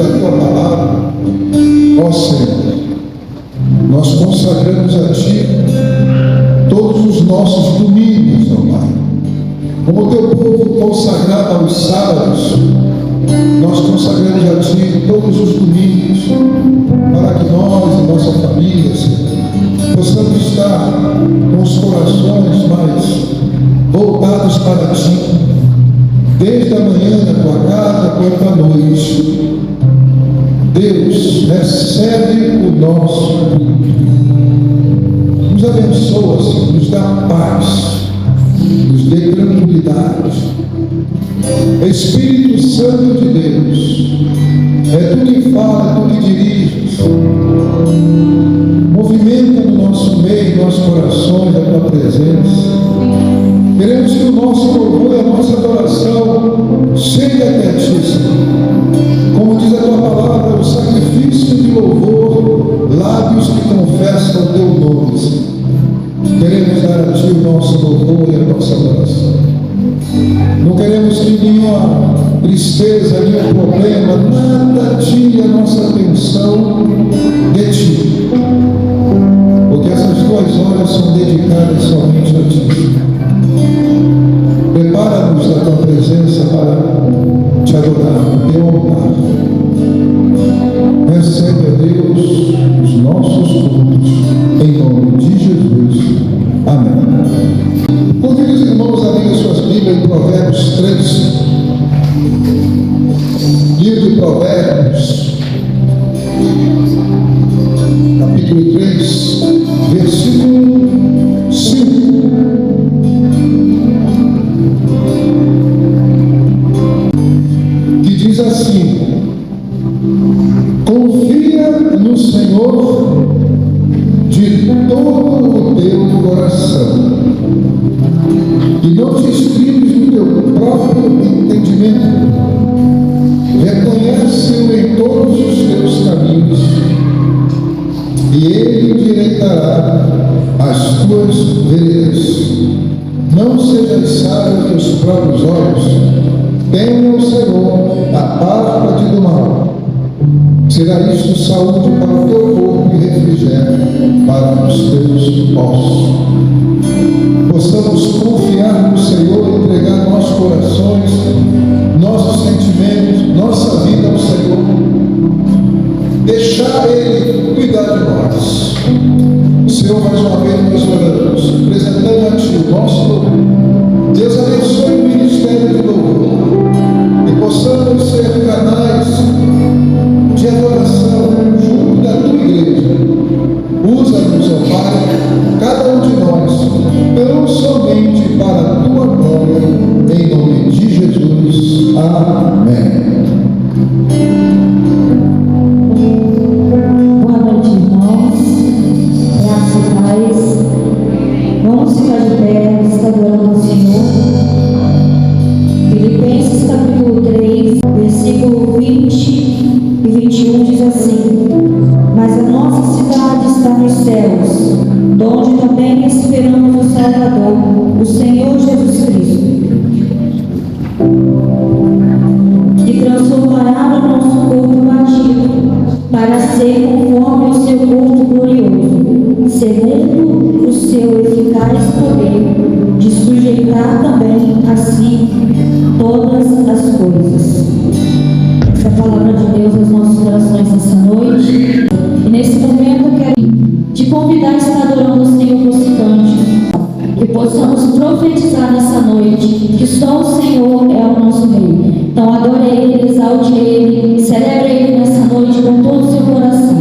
pela Tua palavra. Ó Senhor, nós consagramos a Ti todos os nossos domingos, ó Pai. Como o Teu povo consagrado aos sábados, nós consagramos a Ti todos os domingos, para que nós e nossa família, Senhor, possamos estar com os corações mais voltados para Ti, desde a manhã na Tua casa quanto à noite. Deus, recebe o nosso culto. Nos abençoa, Senhor, nos dá paz, nos dê tranquilidade. Espírito Santo de Deus, é Tu que fala, é Tu que dirige. Movimenta no nosso meio, nossos corações, a Tua presença. Queremos que o nosso louvor e a nossa adoração chegue até Ti, Senhor. Como diz a Tua palavra, o sacrifício de louvor, lábios que confessam o Teu nome, Senhor. Queremos dar a Ti o nosso louvor e a nossa adoração. Não queremos que nenhuma tristeza, nenhum problema, nada tire a nossa atenção de Ti, porque essas 2 horas são dedicadas somente a Ti. Prepara-nos na Tua presença para Te adorar, Te honrar. Recebe, a Deus, os nossos cultos, em nome de Jesus. Amém. Convido os irmãos a abrir suas Bíblias em Provérbios 3. Livro de Provérbios, capítulo 3, versículo 5. Que diz assim: confia no Senhor de todo o teu coração, e não te estribes no teu próprio entendimento. Reconhece-o em todos os teus caminhos, e Ele endireitará as tuas veredas. Não sejas sábio aos teus próprios olhos. Tenha o Senhor, aparta-te do mal. Será isto saúde para o teu corpo e refrigério para os teus ossos. Possamos confiar no Senhor e entregar nossos corações, nossos sentimentos, nossa vida ao Senhor. Deixar Ele cuidar de nós. Senhor, mais uma vez nós oramos, apresentando a Ti o nosso louvor. Deus abençoe o ministério de louvor, e possamos ser canais de adoração junto da Tua igreja. Usa-nos, ó Pai, cada um de nós, tão somente para a Tua glória, em nome de Jesus. Amém. Boa noite, irmãos. Graças a Deus. Vamos ficar de pé, está adorando ao Senhor. Filipenses capítulo 3, versículo 20 e 21 diz assim: mas a nossa cidade está nos céus, donde também esperamos o Salvador, o Senhor Jesus Cristo, que transformará o nosso corpo batido para ser conforme ao seu corpo glorioso, segundo o seu eficaz poder, de sujeitar também a si todas as coisas. Essa é a palavra de Deus aos nossos corações nessa noite. E nesse momento eu quero te convidar a estar adorando o Senhor por esse cântico, que possamos profetizar nessa noite que só o Senhor é o nosso Rei. Então adore Ele, exalte Ele, celebre Ele nessa noite com todo o seu coração.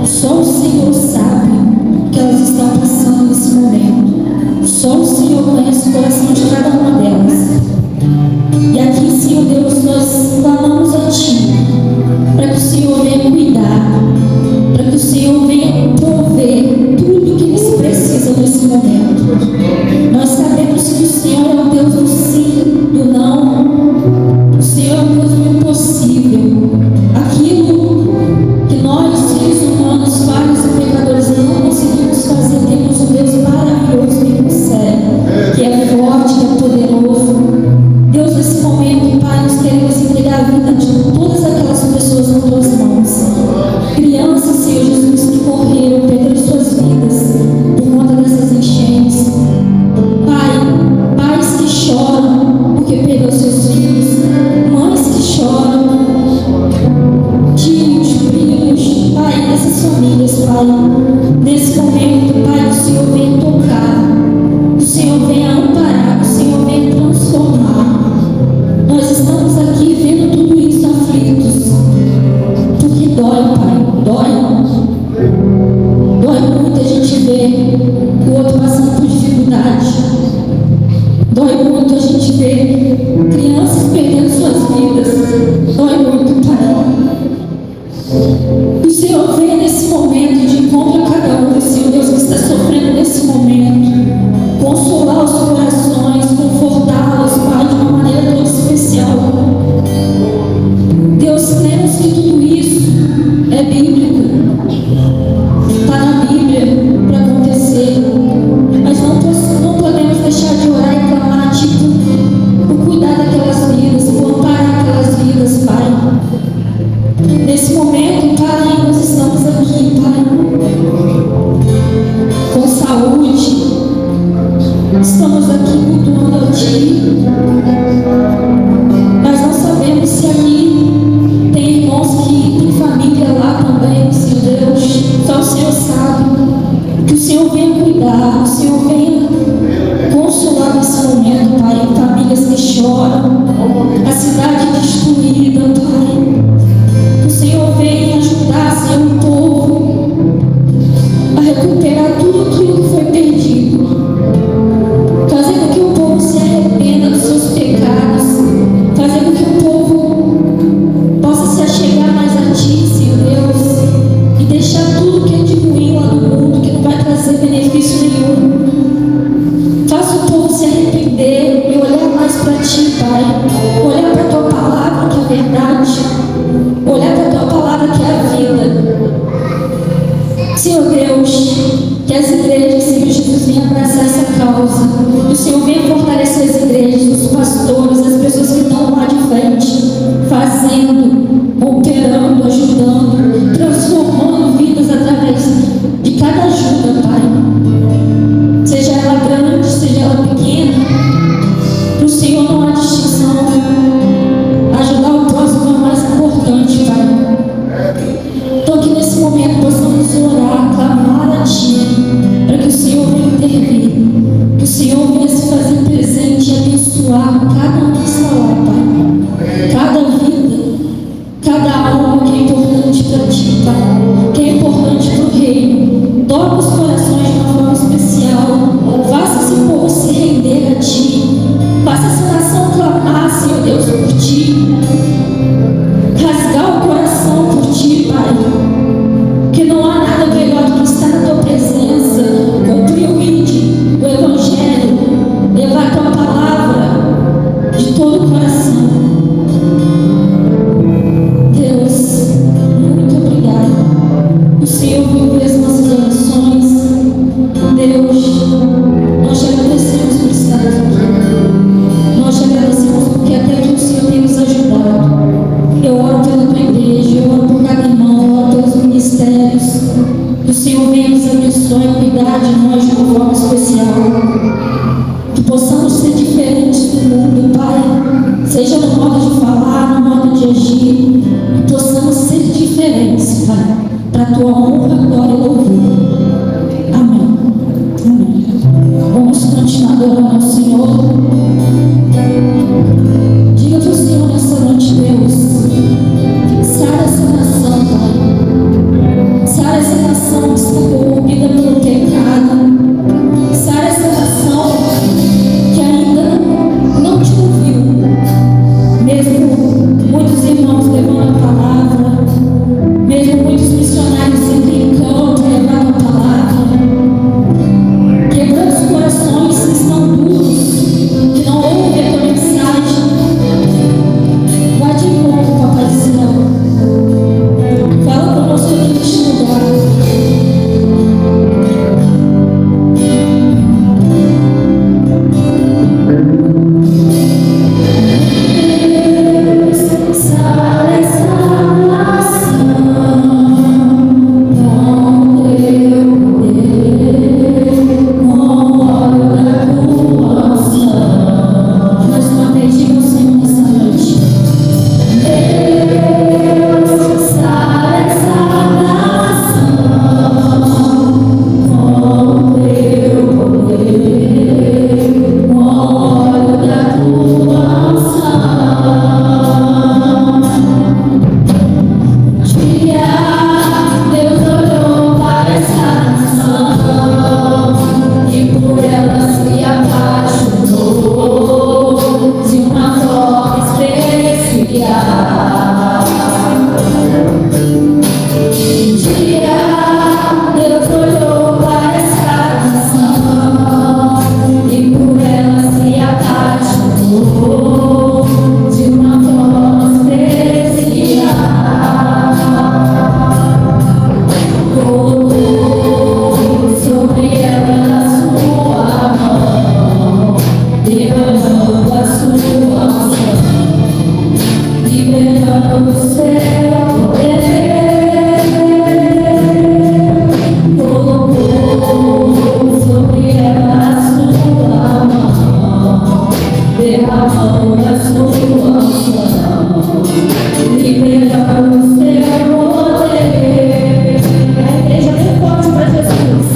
Só o Senhor sabe o que elas estão passando nesse momento. Só o Senhor conhece o coração de cada uma delas. E aqui, Senhor Deus, nós clamamos a Ti, para que o Senhor venha cuidar, para que o Senhor venha prover tudo o que eles precisam nesse momento. Nós sabemos que o Senhor é o Deus do sim, do não. O Senhor é o Deus do impossível. Aquilo que nós, seres humanos, falhos e pecadores, não conseguimos fazer, temos um Deus maravilhoso que consegue, que é forte, que é poderoso. Deus, nesse momento, Pai, nós queremos entregar a vida de todas aquelas pessoas nas Tuas mãos. Crianças, Senhor Jesus, que morreram, perderam suas vidas por conta dessas enchentes. Pai, pais que choram porque perderam seus filhos. Mães que choram. Tios, primos. Pai, essas famílias, Pai. Nesse momento, Pai, que o Senhor venha tocar. Que o Senhor venha amparar. Que o Senhor venha transformar. Nós estamos aqui vendo tudo isso aflitos, porque dói, Pai, dói. Dói muito a gente ver o outro passando por dificuldade. Dói muito a gente ver crianças perdendo suas vidas. Dói muito, Pai. O Senhor vem nesse momento de encontro a cada um, Senhor Deus, que está sofrendo nesse momento. Consolar os corações, confortá-los, Pai, de uma maneira tão especial. Deus, cremos que tudo isso é bíblico, está na Bíblia para acontecer, mas não podemos deixar de orar e clamar, por cuidar daquelas vidas, por amparar aquelas vidas, Pai. Nesse momento, Pai, nós estamos aqui, Pai, com saúde. Estamos aqui cultuando a Ti, mas não sabemos se aqui tem irmãos que tem família lá também, Senhor Deus. Só o Senhor sabe. Que o Senhor venha cuidar, que o Senhor venha consolar nesse momento, Pai. Famílias que choram, a cidade destruída, Pai. Que o Senhor venha ajudar, Senhor, o povo a recuperar tudo aquilo que foi perdido. Fazer com que o povo se arrependa dos seus pecados. Fazer com que o povo possa se achegar mais a Ti, Senhor Deus. E deixar tudo que é de ruim lá no mundo, que não vai trazer benefício nenhum. Faça o povo se arrepender e olhar mais para Ti, Pai. Olhar para a Tua palavra, que é a verdade. Olhar para a Tua palavra, que é a vida. Senhor Deus, que as igrejas, Senhor Jesus, venham abraçar essa causa. Que o Senhor venha fortalecer as igrejas, os pastores, as pessoas que estão lá de frente, fazendo, operando, ajudando, transformando vidas através de cada ajuda, Pai. Seja ela grande, seja ela pequena, para o Senhor não há distinção. Ajudar o próximo é o mais importante, Pai. Então que nesse momento possamos orar, clamar a Ti, para que o Senhor venha intervir, que o Senhor venha se fazer presente e abençoar cada um que está lá, Pai. Cada vida, cada alma que é importante para Ti, Pai, que é importante para o Reino. Toca os corações de uma forma especial. Faça esse povo se render a Ti. Faça essa nação clamar, Senhor Deus, por Ti. Rasgar o coração por Ti, Pai. Que não há nada melhor do que estar na Tua presença, cumprir o ID, o Evangelho, levar a Tua palavra de todo o coração. Deus, muito obrigado. O Senhor ouviu as nossas orações. Deus, nós te agradecemos por estar aqui. Nós te agradecemos porque até que o Senhor tem nos ajudado. Eu oro pela Tua igreja, eu oro por cada irmão, eu oro pelos ministérios. Que o Senhor venha nos abençoe e cuidar de nós de uma forma especial. Que possamos ser diferentes do mundo, Pai. Seja no modo de falar, no modo de agir. Que possamos ser diferentes, Pai. Para a Tua honra, glória e louvor. Amém. Amém. Vamos continuar adorando ao Senhor. Diga para o Senhor nessa noite, Deus. Sara essa nação, Pai. Sara nação está corrompida pelo pecado. Sara, essa nação que ainda não te ouviu, mesmo muitos irmãos levando a palavra, mesmo muitos missionários indo em campo levando a palavra, quebrando os corações que estão duros, que não ouvem a tua mensagem. Vai de encontro, Papai do Céu. Fala conosco aqui neste lugar. Sara essa nação com teu poder, com o óleo da tua unção. Mais uma vez, diga ao Senhor nessa noite. Deus, sara essa nação com teu poder, com o óleo da tua unção. Deus olhou para essa nação e por ela se apaixonou de uma forma especial. Deus olhou para essa nação e por ela se apaixonou de uma forma especial. Colocou sobre ela a sua mão, derramando a sua unção, liberando o seu poder. Colocou sobre ela a sua mão, derramando a sua unção, liberando o seu poder. A igreja bem forte para Jesus.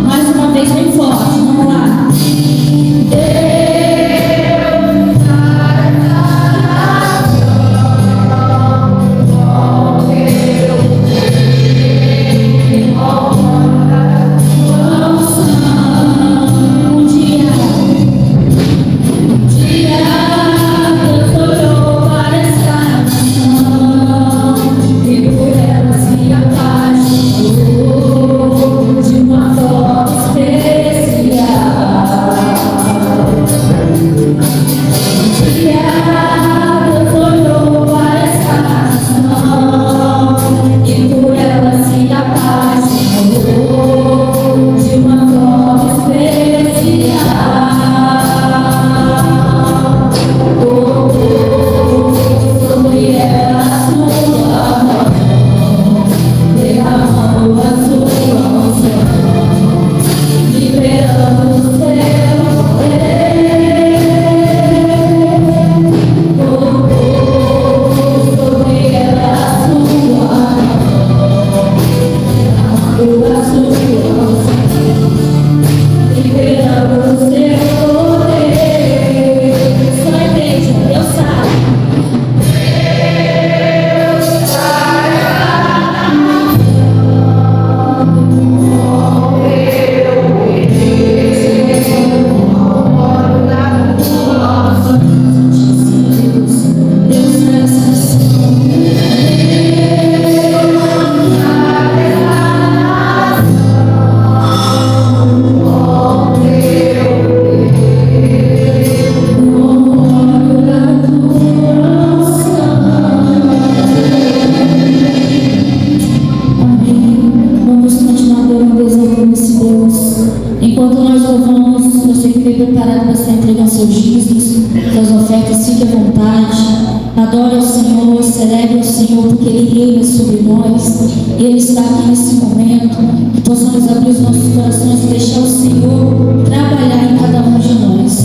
Mais uma vez bem forte, vamos lá. Um dia Deus olhou para essa nação e por ela se apaixonou de uma forma especial. Deus olhou para essa nação e por ela se apaixonou de uma forma especial. Colocou sobre ela a sua mão, derramando a sua unção, liberando o seu poder. Colocou sobre ela a sua mão, derramando a sua unção, liberando o seu poder. Só a igreja, Deus sabe. Deus é essa nação. Amém. Vamos continuar dando exemplo nesse Deus. Enquanto nós louvamos, você que veio preparado para estar entregando seus dízimos, suas ofertas, fique à vontade. Adore ao Senhor, celebre ao Senhor, porque Ele reina sobre nós. Ele está aqui nesse momento. Que possamos abrir os nossos corações e deixar o Senhor trabalhar em cada um de nós.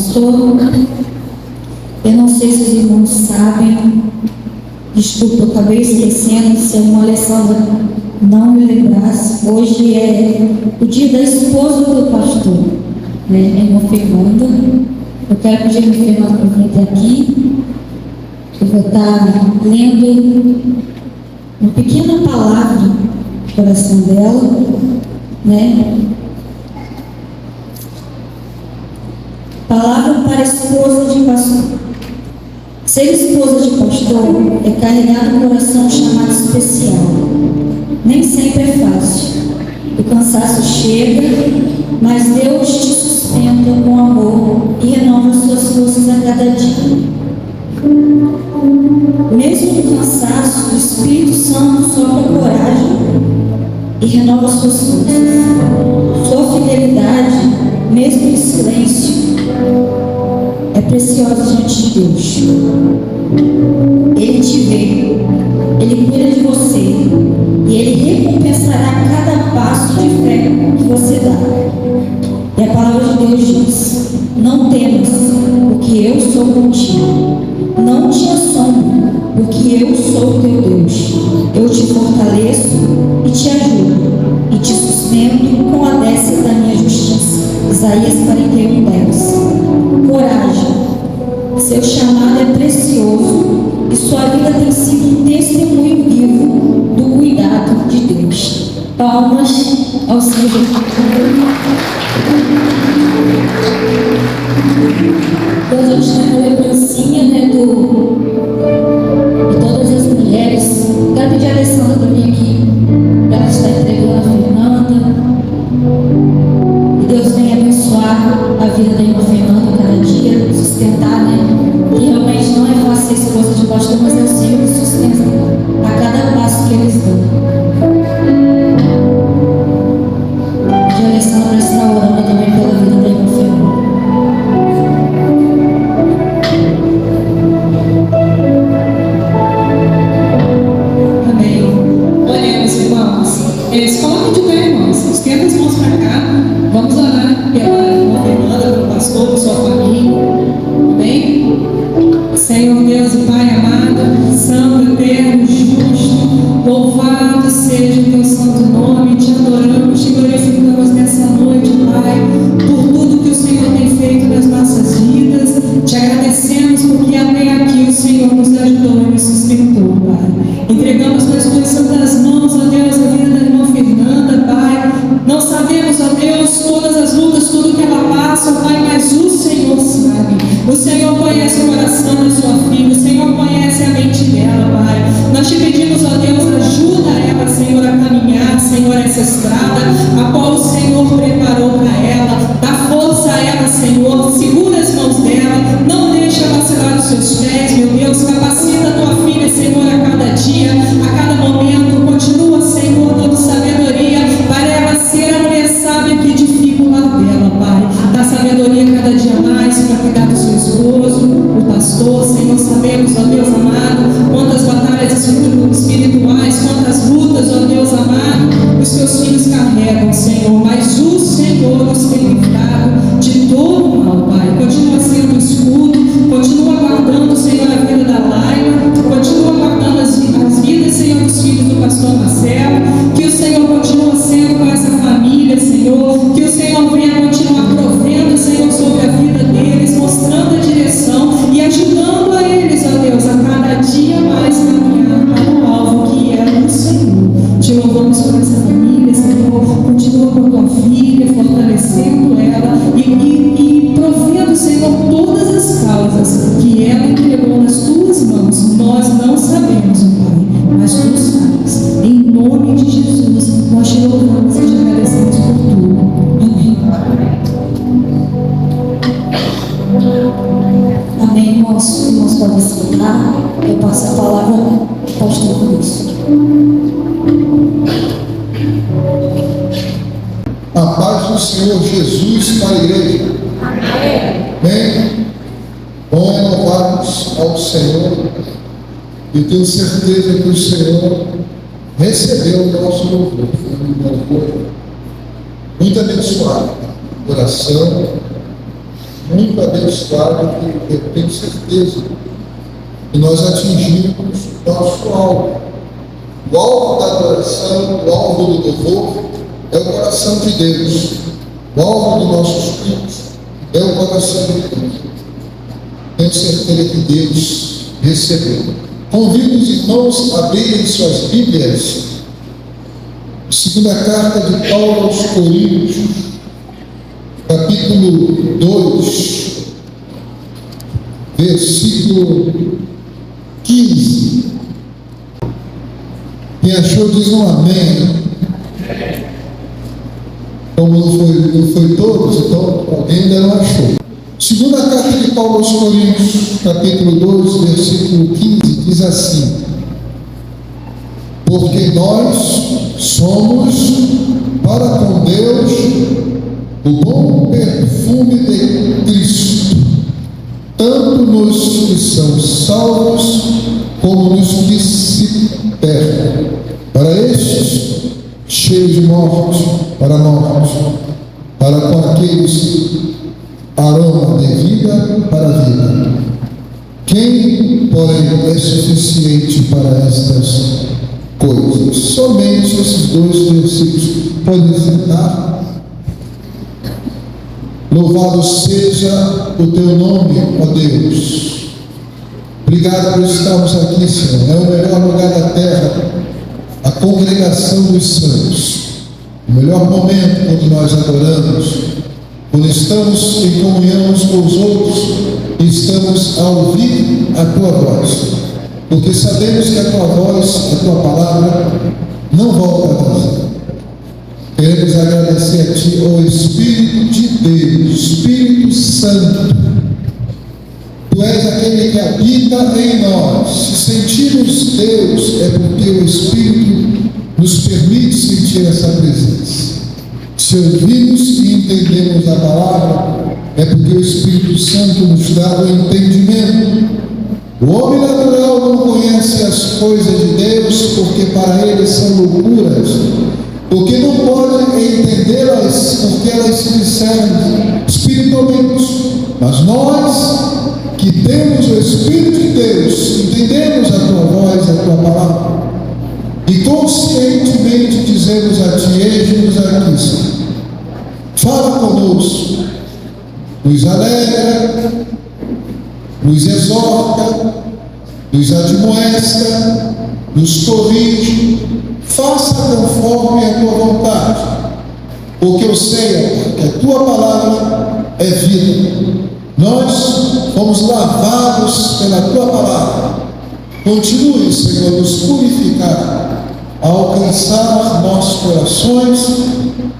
pastor, eu não sei se os irmãos sabem, desculpa, eu acabei esquecendo, se a irmã Alessandra não me lembrasse, hoje é o dia da esposa do pastor, né, a irmã Fernanda. Eu quero pedir a irmã Fernanda para vir até aqui. Eu vou estar lendo uma pequena palavra do coração dela, né? Palavra para a esposa de pastor. Ser esposa de pastor é carregar no coração um chamado especial. Nem sempre é fácil. O cansaço chega, mas Deus te sustenta com amor e renova suas forças a cada dia. Mesmo no cansaço, o Espírito Santo sopra coragem e renova suas forças. Sua fidelidade, mesmo em silêncio, é preciosa diante de Deus. Ele te vê, Ele cuida de você e Ele recompensará cada passo de fé que você dá. E a palavra de Deus diz: não temas, porque eu sou contigo. Não te assombro, porque eu sou o teu Deus. Eu te fortaleço e te ajudo, e te sustento com a destra da minha justiça. Isaías 41:10. Coragem. Seu chamado é precioso e sua vida tem sido um testemunho vivo do cuidado de Deus. Palmas ao Senhor. Deus, eu te dou uma lembrancinha, né, de todas as mulheres. Quero pedir a Alessandra para vir aqui, para ela estar entregando a Fernanda. E Deus venha abençoar a vida da irmã Fernanda cada dia, sustentar, né? Que realmente não é fácil ser esposa de pastor, mas é o Senhor que sustenta a cada passo que eles dão. Pedir a Alessandra para estar orando também pela vida da irmã Fernanda. Eles coloquem de pé, irmãos. Estenda as mãos para cá. Vamos orar pela irmã Fernanda, pelo pastor, pela sua família. Amém? Senhor Deus e Pai amado, santo, eterno, justo, louvado seja o teu santo nome. Te adoramos, te glorificamos nessa noite, Pai, por tudo que o Senhor tem feito nas nossas vidas. Te agradecemos porque até aqui o Senhor nos ajudou e nos sustentou, Pai. Entregamos nas tuas santas mãos, ó Deus, a vida da irmã Fernanda, Pai. Não sabemos, ó Deus, todas as lutas, tudo que ela passa, Pai, mas o Senhor sabe. O Senhor conhece o coração da sua filha, o Senhor conhece a mente dela, Pai. Nós te pedimos, ó Deus, ajuda ela, Senhor, a caminhar, Senhor, essa estrada, a qual o Senhor preparou para ela. Dá força a ela, Senhor, segura as mãos dela, não deixa vacilar os seus pés, meu Deus. Capacita a tua filha, Senhor, a cada dia, a cada momento. Continua, Senhor, dando sabedoria para ela ser a mulher sábia que edifica o lar dela, Pai. Dá sabedoria cada dia mais para cuidar do seu esposo, o pastor. Senhor, sabemos, ó Deus amado, quantas batalhas espirituais, quantas lutas, ó Deus amado, os teus filhos carregam, Senhor. Mas o Senhor nos tem livrado de todo o mal, Pai. Continua sendo um escudo, continua guardando, Senhor, a vida da Laila, continua guardando as vidas, Senhor, dos filhos do pastor Marcelo. Que o Senhor continua sendo com essa família, Senhor. Que o Senhor venha continuar provendo, Senhor, sobre a vida deles, mostrando a direção e ajudando a eles, ó Deus, a cada dia mais caminhar para o alvo que é o Senhor. Te louvamos por essa família, Senhor. Continua com a tua filha, fortalecendo ela e provendo, Senhor, todas as causas que ela entregou nas tuas mãos. Nós não sabemos, Pai, mas tu sabes. Em nome de Jesus, nós te louvamos e te agradecemos por tudo. Amém. Amém, irmãos. Irmãos podem sentar. Eu passo a palavra ao pastor Luiz. A paz do Senhor Jesus para a igreja. Amém? Bom é louvarmos ao Senhor e tenho certeza que o Senhor recebeu o nosso louvor. Foi um louvor muito abençoado. Oração muito abençoado, que eu tenho certeza que nós atingimos o nosso alvo. O alvo da adoração, o alvo do louvor é o coração de Deus. O alvo dos nossos cultos é o coração de Deus. Tenho certeza que Deus recebeu. Convido os irmãos a abrirem suas Bíblias. Segunda carta de Paulo aos Coríntios, capítulo 2, versículo 15. Quem achou diz um amém. Como não foi todos, então alguém ainda não achou. Segunda carta de Paulo aos Coríntios, capítulo 2, versículo 15, diz assim: porque nós somos para com Deus o bom perfume de Cristo, tanto nos que são salvos como nos que se perdem. Para estes, cheios de morte, para morte, para com aqueles, aroma de vida para a vida. Quem, porém, é suficiente para estas coisas? Somente esses dois versículos. Podem sentar. Louvado seja o teu nome, ó Deus. Obrigado por estarmos aqui, Senhor. É o melhor lugar da terra, a congregação dos santos. O melhor momento quando nós adoramos, quando estamos em comunhão uns com os outros e estamos a ouvir a tua voz, porque sabemos que a tua voz, a tua palavra não volta a vazia. Queremos agradecer a ti, ó Espírito de Deus, Espírito Santo. Tu és aquele que habita em nós. Se sentimos Deus, é porque o Espírito nos permite sentir essa presença. Se ouvimos e entendemos a palavra, é porque o Espírito Santo nos dá o entendimento. O homem natural não conhece as coisas de Deus, porque para ele são loucuras, porque não pode entendê-las, porque elas se discernem espiritualmente. Mas nós, que temos o Espírito de Deus, entendemos a tua voz, a tua palavra, e conscientemente dizemos a ti: eis-nos aqui, Senhor. Fala conosco, nos alegra, nos exorta, nos admoesta, nos corrige, faça conforme a tua vontade, porque eu sei que a tua palavra é vida. Nós fomos lavados pela tua palavra. Continue, Senhor, nos purificar, a alcançar nossos corações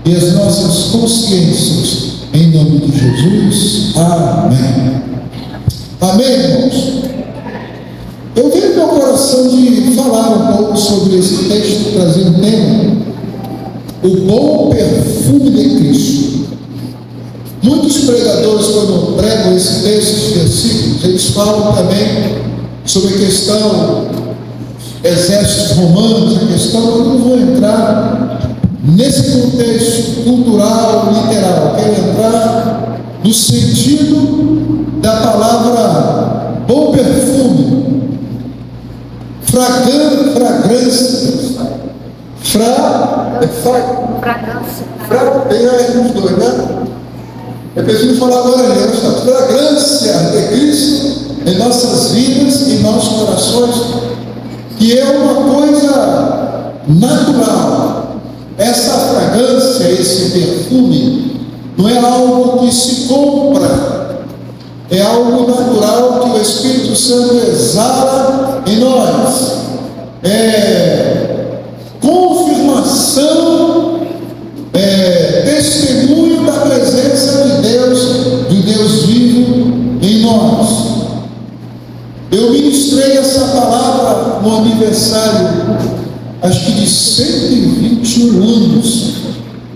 e as nossas consciências, em nome de Jesus. Amém. Amém, irmãos? Eu venho no meu coração de falar um pouco sobre esse texto, trazer um tema: o bom perfume de Cristo. Muitos pregadores, quando pregam esse texto, esses versículos, eles falam também sobre a questão exércitos romanos, a questão, eu não vou entrar nesse contexto cultural, literal, quero entrar no sentido da palavra bom perfume, fragrância, tem aí os dois, né? Eu preciso falar agora a fragrância de Cristo em nossas vidas, em nossos corações, que é uma coisa natural. Essa fragrância, esse perfume, não é algo que se compra, é algo natural que o Espírito Santo exala em nós. É confirmação, testemunho da presença de Deus vivo em nós. Eu ministrei essa palavra no aniversário, acho que de 121 anos,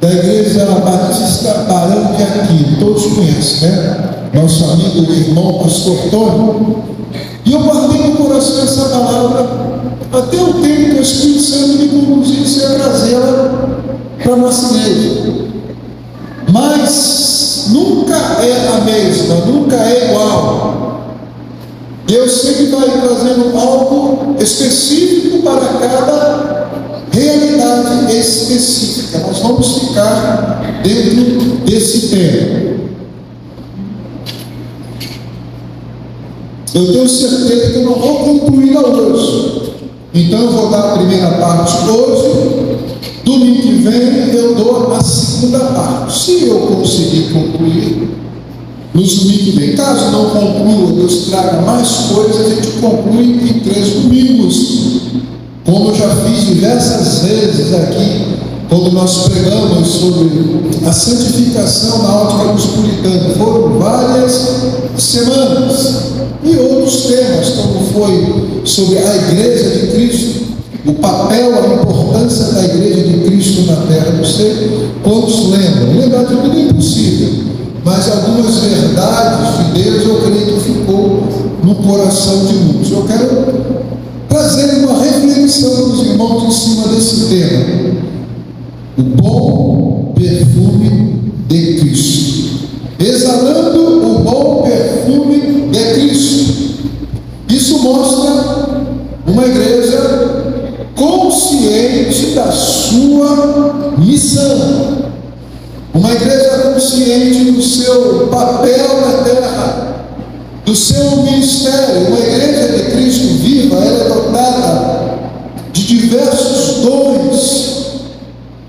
da Igreja Batista Barão de Aquino. Todos conhecem, né? Nosso amigo, o irmão pastor Tony. E eu guardei no coração essa palavra até o tempo que o Espírito Santo me conduzisse a trazê-la para a nossa igreja. Mas nunca é a mesma, nunca é igual. Deus sempre vai trazendo algo específico para cada realidade específica. Nós vamos ficar dentro desse tema. Eu tenho certeza que eu não vou concluir hoje. Então eu vou dar a primeira parte hoje. Domingo que vem eu dou a segunda parte. Se eu conseguir concluir no domingo que vem, caso não conclua, Deus traga mais coisas, a gente conclui em 3 domingos. Como eu já fiz diversas vezes aqui, quando nós pregamos sobre a santificação na ótica dos puritanos. Foram várias semanas. E outros temas, como foi sobre a Igreja de Cristo, o papel, a importância da Igreja de Cristo na terra. Não sei quantos lembram. Lembrar de tudo é impossível, mas algumas verdades de Deus eu creio que ficou no coração de muitos. Eu quero trazer uma reflexão dos irmãos em cima desse tema: o bom perfume de Cristo. Exalando o bom perfume de Cristo. Isso mostra uma igreja consciente da sua missão. Uma igreja consciente do seu papel na terra, do seu ministério. Uma igreja de Cristo viva, ela é dotada de diversos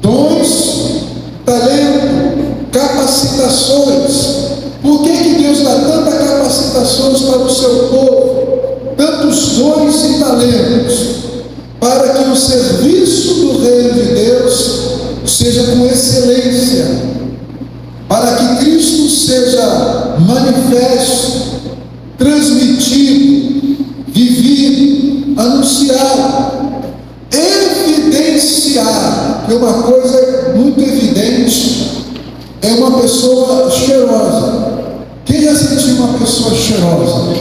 dons, talento, capacitações. Por que Deus dá tantas capacitações para o seu povo? Tantos dons e talentos, para que o serviço do reino de Deus seja com excelência, para que Cristo seja manifesto, transmitido, vivido, anunciado, evidenciado. Que uma coisa muito evidente é uma pessoa cheirosa. Quem já sentiu uma pessoa cheirosa?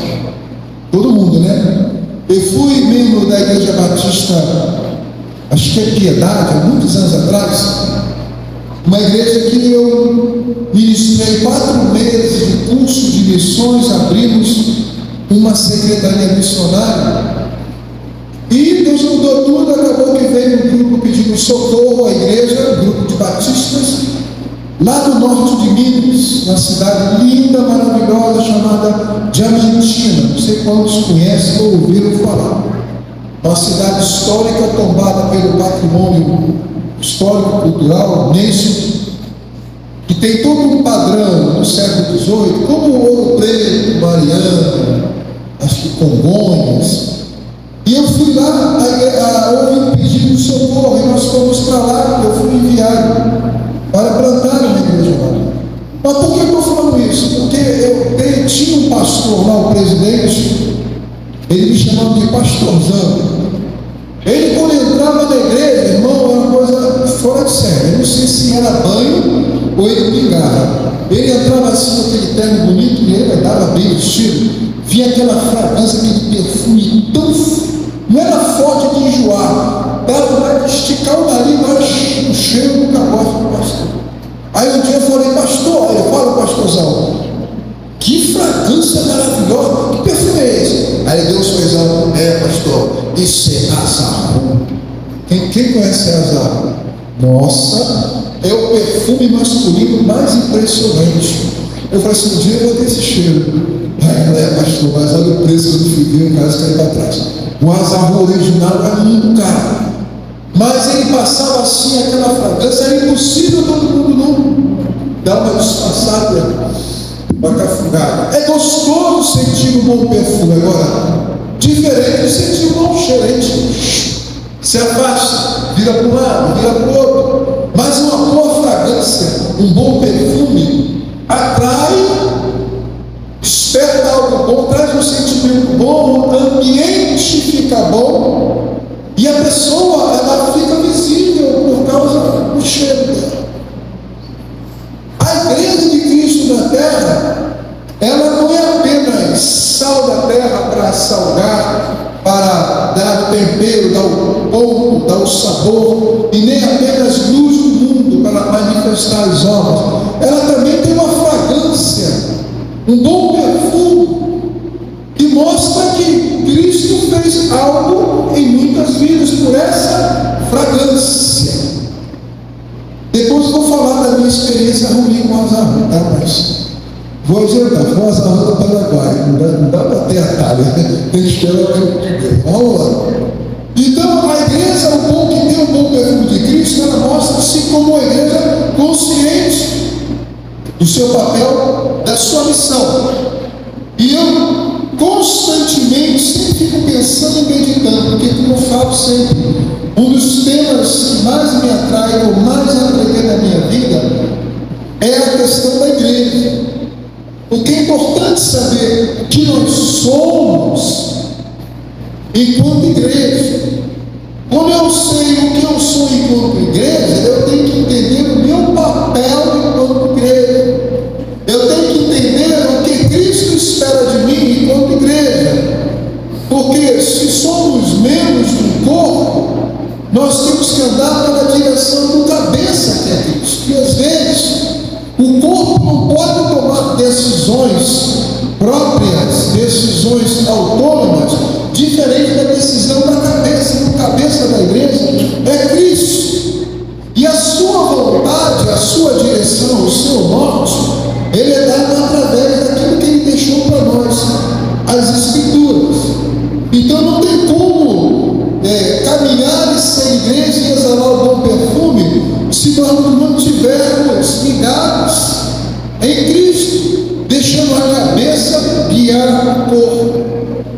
Todo mundo, né? Eu fui membro da Igreja Batista, acho que é Piedade, há muitos anos atrás. Uma igreja que eu ministrei 4 meses de curso de missões, abrimos uma secretaria missionária. E Deus mudou tudo, acabou que veio um grupo pedindo socorro à igreja, um grupo de batistas, lá do norte de Minas, uma cidade linda, maravilhosa, chamada Diamantina. Não sei quantos conhecem ou ouviram falar. Uma cidade histórica, tombada pelo patrimônio histórico-cultural, que tem todo um padrão do século XVIII, como o Ouro Preto, Mariana, acho que Congonhas. E eu fui lá, houve um pedido de socorro, e nós fomos para lá. Eu fui enviado para plantar uma igreja lá. Mas por que eu estou falando isso? Porque eu tinha um pastor lá, o presidente, ele me chamava de pastorzão. Ele, quando entrava na igreja, irmão, era uma coisa fora de série. Eu não sei se era banho ou ele pingava. Ele entrava assim, com aquele terno bonito, e ele andava bem vestido. Vinha aquela fragrância, aquele perfume tão. Não era forte de enjoar, dava para esticar o nariz, mas o cheiro nunca gosta do pastor. Aí um dia eu falei: pastor, olha, fala, pastorzão, que fragrância maravilhosa, que perfume é esse? Aí Deus fez algo: pastor, isso é azar. Quem conhece azar? Nossa, é o perfume masculino mais impressionante. Eu falei assim: um dia eu vou ter esse cheiro. Aí não é, pastor, mas olha o preço do figueiro, o caso caiu para trás. O azar original era muito caro, mas ele passava assim aquela fragrância. Era impossível todo mundo não dar uma disfarçada, uma cafungada. É gostoso sentir um bom perfume. Agora, diferente de sentir um bom cheiro. A gente se afasta, vira para um lado, vira para o outro. Mas uma boa fragrância, um bom perfume, atrai, desperta algo bom, traz um sentimento bom, o ambiente fica bom e a pessoa, ela fica visível por causa do cheiro dela. A igreja de Cristo na terra, ela não é apenas sal da terra para salgar, para dar o tempero, dar o ponto, dar o sabor, e nem apenas luz do mundo para manifestar as obras. Ela também tem uma fragrância um bom perfume, que mostra que Cristo fez algo em muitas vidas por essa fragrância. Depois vou falar da minha experiência ruim com Azarão, tá? Mas vou adiantar, foi Azarão do Paraguai, não dá para ter atalho, tem que esperar que vamos lá. Então, a igreja, o bom que tem o bom perfume de Cristo, ela mostra-se como uma igreja consciente do seu papel, da sua missão. E eu constantemente sempre fico pensando e meditando, porque, como eu falo sempre, um dos temas que mais me atrai, ou mais aprendi na minha vida, é a questão da igreja. Porque é importante saber o que nós somos enquanto igreja. Quando eu sei o que eu sou enquanto igreja, eu tenho que entender o meu papel enquanto igreja. Eu tenho que entender o que Cristo espera de mim enquanto igreja. Porque se somos membros do corpo, nós temos que andar pela direção do cabeça, que é Cristo. E às vezes, o corpo não pode tomar decisões próprias, decisões autônomas, diferente da decisão da cabeça. O cabeça da igreja é Cristo. E a sua vontade, a sua direção, o seu norte, ele é dado através daquilo que ele deixou para nós, as Escrituras. Então não tem como caminhar e ser igreja e exalar o bom perfume se nós não tivermos ligados em Cristo, deixando a cabeça guiar o corpo.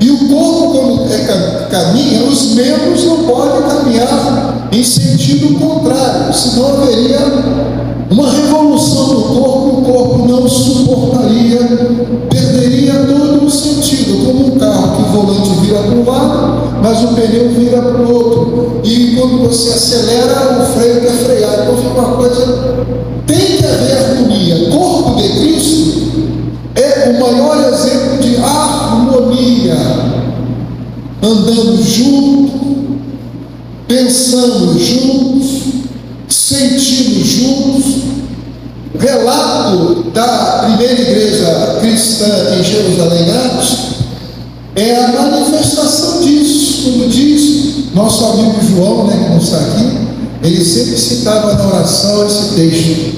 E o corpo, quando caminha, os membros não podem caminhar em sentido contrário, senão haveria uma revolução no corpo, o corpo não suportaria, perderia todo o sentido, como um carro que o volante vira para um lado, mas o pneu vira para o outro, e quando você acelera, o freio quer frear. Então fica uma coisa, tem que haver harmonia. O corpo de Cristo é o maior exemplo de harmonia, andando junto, pensando juntos, sentindo juntos. Relato da primeira igreja cristã em Jerusalém antes é a manifestação disso. Como diz nosso amigo João, que não está aqui, ele sempre citava na oração esse texto: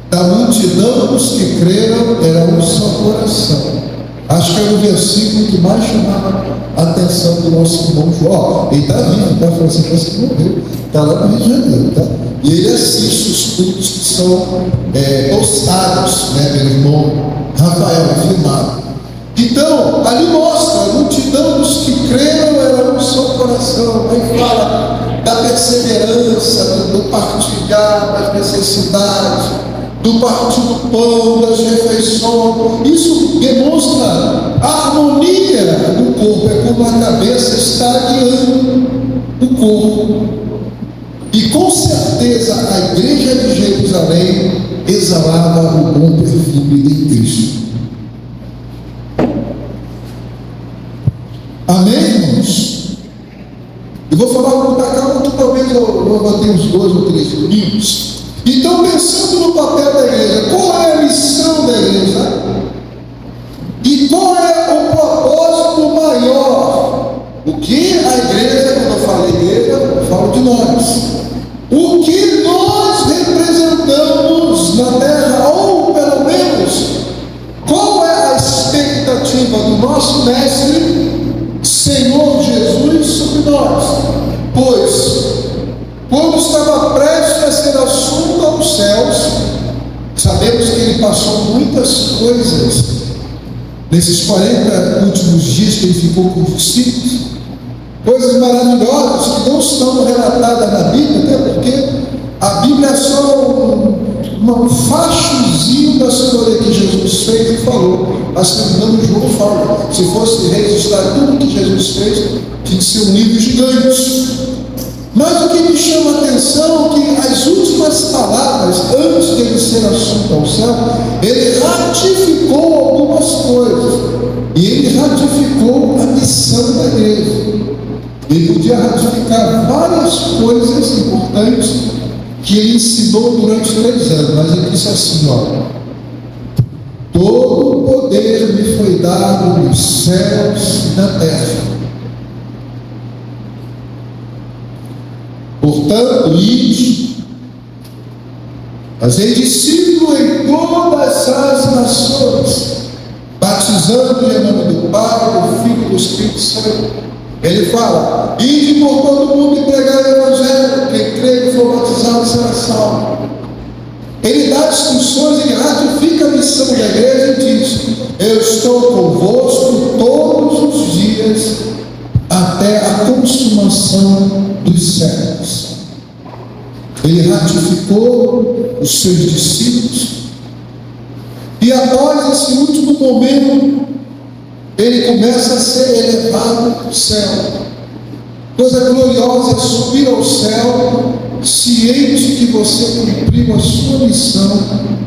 da multidão dos que creram era um só coração. Acho que é o versículo que mais chamava a atenção do nosso irmão João. Ele está vivo, tá? Falando assim, parece que morreu. Está lá no Rio de Janeiro, tá? E ele assiste os cultos que são postados, pelo irmão Rafael, filmado. Então, ali mostra, a multidão dos que creram era um só coração. Aí fala da perseverança, do partilhar das necessidades, do partir do pão, das refeições. Isso demonstra a harmonia do corpo, é como a cabeça está guiando o corpo. E com certeza a igreja de Jerusalém exalava o bom perfume de Cristo. Amém, irmãos? Eu vou falar um pouco da calma, que talvez eu botei uns 2 ou 3 domingos. Então, pensando no papel da igreja, qual é a missão da igreja? E qual é o propósito maior? O que a igreja, quando eu falo igreja, eu falo de nós. O que nós representamos na terra, ou pelo menos, qual é a expectativa do nosso mestre, Senhor Jesus, sobre nós? Pois, quando estava prestes a ser assunto aos céus, sabemos que ele passou muitas coisas nesses 40 últimos dias que ele ficou com os discípulos, coisas maravilhosas que não estão relatadas na Bíblia, até porque a Bíblia é só um fachozinho das coisas que Jesus fez e falou. Mas se não me engano, João fala, se fosse registrar tudo que Jesus fez, tinha que ser um livro gigante. Mas o que me chama a atenção é que as últimas palavras, antes de ele ser assunto ao céu, ele ratificou algumas coisas. E ele ratificou a missão da igreja. Ele podia ratificar várias coisas importantes que ele ensinou durante 3 anos. Mas ele disse assim, todo o poder poder me foi dado nos céus e na terra. Portanto, ide, fazei discípulo em todas as nações, batizando em nome do Pai, do Filho e do Espírito Santo. Ele fala: ide por todo mundo e pregai o Evangelho, quem crê e for batizado será salvo. Ele dá instruções, ele ratifica a missão da igreja e diz: eu estou convosco todos os dias até a consumação dos séculos. Ele ratificou os seus discípulos, e após esse último momento, ele começa a ser elevado ao céu. Coisa gloriosa é subir ao céu, ciente que você cumpriu a sua missão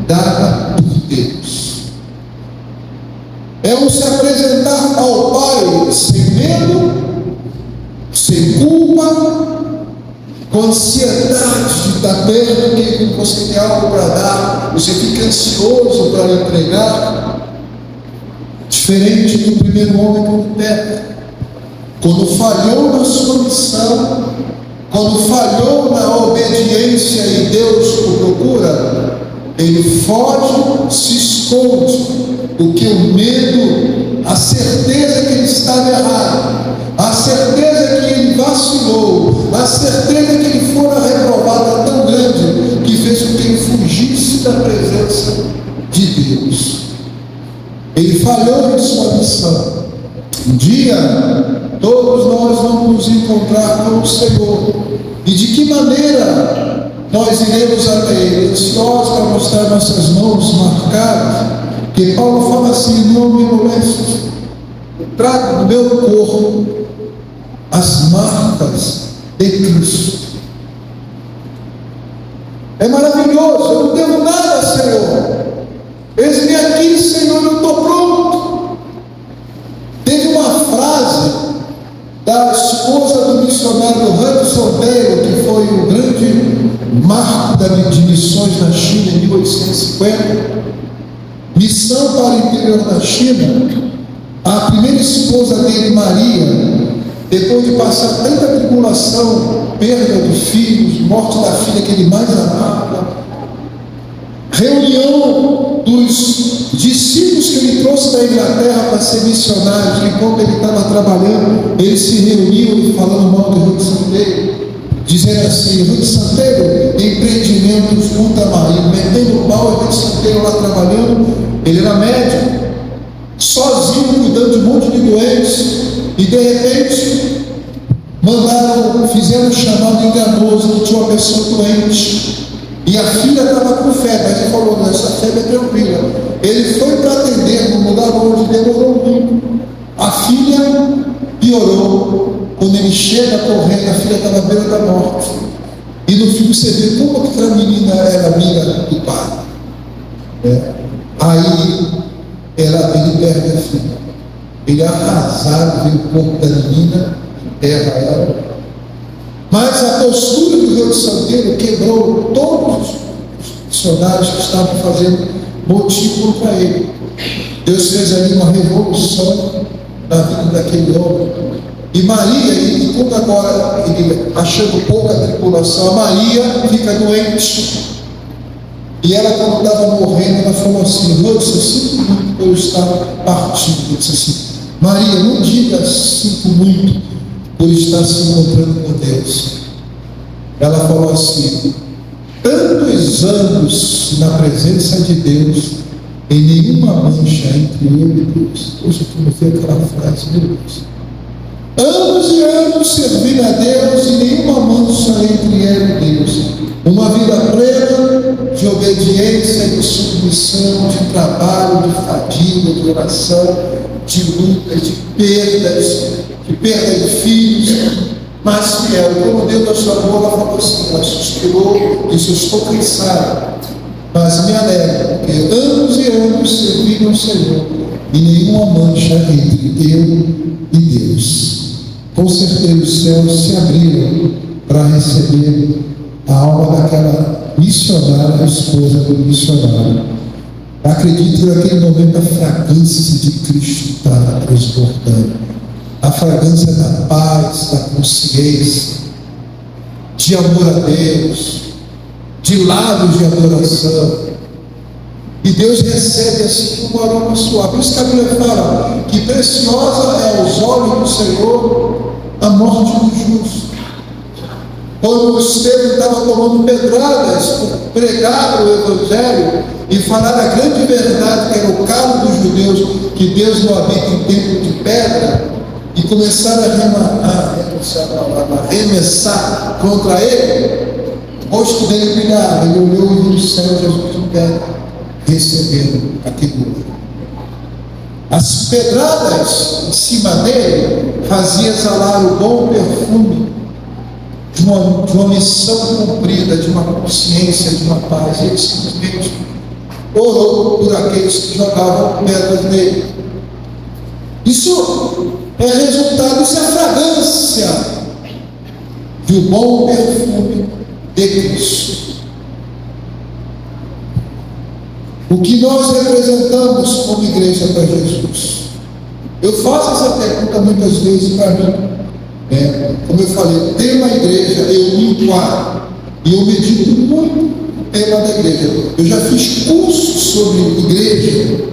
dada por Deus. É um se apresentar ao Pai sem medo, sem culpa, com ansiedade de estar perto, que você tem algo para dar, você fica ansioso para entregar. Diferente do primeiro homem quando peca, quando falhou na sua missão, quando falhou na obediência e Deus o procura, ele foge, se esconde, porque o medo, a certeza que ele estava errado, a certeza que ele vacilou, a certeza que ele fora reprovado é tão grande que fez com que ele fugisse da presença de Deus. Ele falhou em sua missão. Um dia, todos nós vamos nos encontrar com o Senhor. E de que maneira nós iremos até Ele? Ansiosos para mostrar nossas mãos marcadas, que Paulo fala assim: não me moleste, eu trago no meu corpo as marcas de Cristo. É maravilhoso, eu não devo nada, Senhor. Eis-me aqui, Senhor, eu estou pronto. Teve uma frase da esposa do missionário Hudson Taylor, que foi o grande marco de missões na China em 1850. Missão para o interior da China. A primeira esposa dele, Maria, depois de passar tanta tribulação, perda de filhos, morte da filha que ele mais amava, reunião dos discípulos que ele trouxe da Inglaterra para ser missionário, enquanto ele estava trabalhando, eles se reuniam e falando mal de Hudson Taylor, dizendo assim: Hudson Taylor, empreendimentos ultramarinos, metendo o pau, Hudson Taylor lá trabalhando, ele era médico, sozinho, cuidando de um monte de doentes, e de repente fizeram um chamado enganoso que tinha uma pessoa doente, e a filha estava com febre, mas ele falou: não, essa febre é tranquila. Ele foi para atender no lugar onde demorou muito. A filha piorou. Quando ele chega correndo, a filha estava à beira da morte. E no filme você vê como que a menina era amiga do pai. Aí ele perde a filha. Ele é arrasado, vê o corpo da menina, enterra ela. Mas a postura do Hudson Taylor quebrou todos os missionários que estavam fazendo motivo contra ele. Deus fez ali uma revolução na vida daquele homem. E Maria, e quando agora ele achando pouca tripulação, a Maria fica doente. E ela, quando estava morrendo, ela falou assim: Hudson, sinto muito por eu estar partindo. Ele disse assim: Maria, não diga sinto muito por estar se encontrando com Deus. Ela falou assim: tantos anos na presença de Deus, e nenhuma mancha entre eu e Deus. Poxa, como foi aquela frase, meu Deus. Anos e anos servindo a Deus e nenhuma mancha entre ele e Deus. Uma vida plena de obediência, de submissão, de trabalho, de fadiga, de oração, de lutas, de perda de filhos, mas fiel. Quando Deus a chamou, ela falou assim, ela suspirou, disse: eu estou cansada, mas me alegro, porque anos e anos servindo ao Senhor e nenhuma mancha entre eu e Deus. Com certeza os céus se abriram para receber a alma daquela missionária, a esposa do missionário. Acredito que naquele momento a fragrância de Cristo estava transbordando. A fragrância da paz, da consciência, de amor a Deus, de lábios de adoração. E Deus recebe assim como aroma suave. Por isso que a Bíblia fala que preciosa é aos olhos do Senhor a morte do justo. Quando o Estevão estava tomando pedradas por pregar o Evangelho e falar a grande verdade, que era o calo dos judeus, que Deus não habita em templo de pedra, e começaram a arremessar contra ele, o rosto dele brilhava, ele olhou e viu o céu, Jesus em pé, recebendo aquele lugar. As pedradas em cima dele faziam exalar o bom perfume de uma missão cumprida, de uma consciência, de uma paz. Ele simplesmente orou por aqueles que jogavam pedras nele. Isso é resultado, isso é fragrância do bom perfume de Cristo. O que nós representamos como igreja para Jesus? Eu faço essa pergunta muitas vezes para mim. Como eu falei, tema igreja, eu me enquadro e eu medito muito o tema da igreja. Eu já fiz cursos sobre igreja,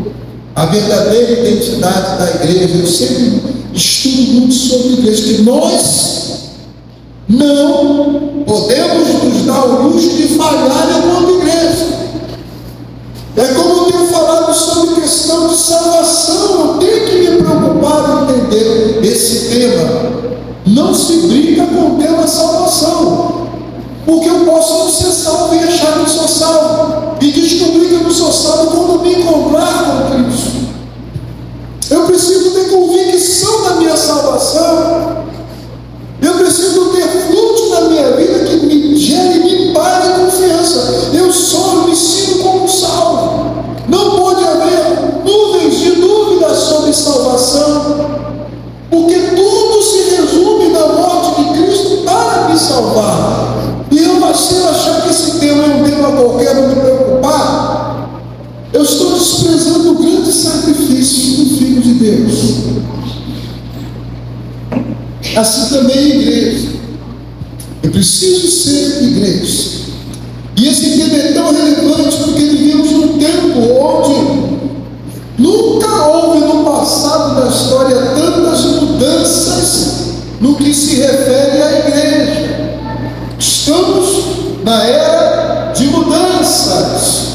a verdadeira identidade da igreja. Eu sempre estudo muito sobre igreja, que nós não podemos nos dar o luxo de falhar enquanto igreja. É como eu tenho falado sobre questão de salvação, eu tenho que me preocupar em entender esse tema. Não se brinca com o tema salvação, porque eu posso não ser salvo e achar que eu sou salvo, e descobrir que eu não sou salvo quando me encontrar com Cristo. Eu preciso ter convicção da minha salvação, eu preciso ter frutos na minha vida que me gere e me pague confiança. Eu me sinto como salvo. Não pode haver nuvens de dúvidas sobre salvação, porque tudo se resume na morte de Cristo para me salvar. E eu achar que esse tema é um tema qualquer, não me preocupar, eu estou desprezando o grande sacrifício do Filho de Deus. Assim também a igreja. Eu preciso ser igreja. E esse tema é tão relevante porque vivemos num tempo onde nunca houve no passado da história tantas mudanças no que se refere à igreja. Estamos na era de mudanças,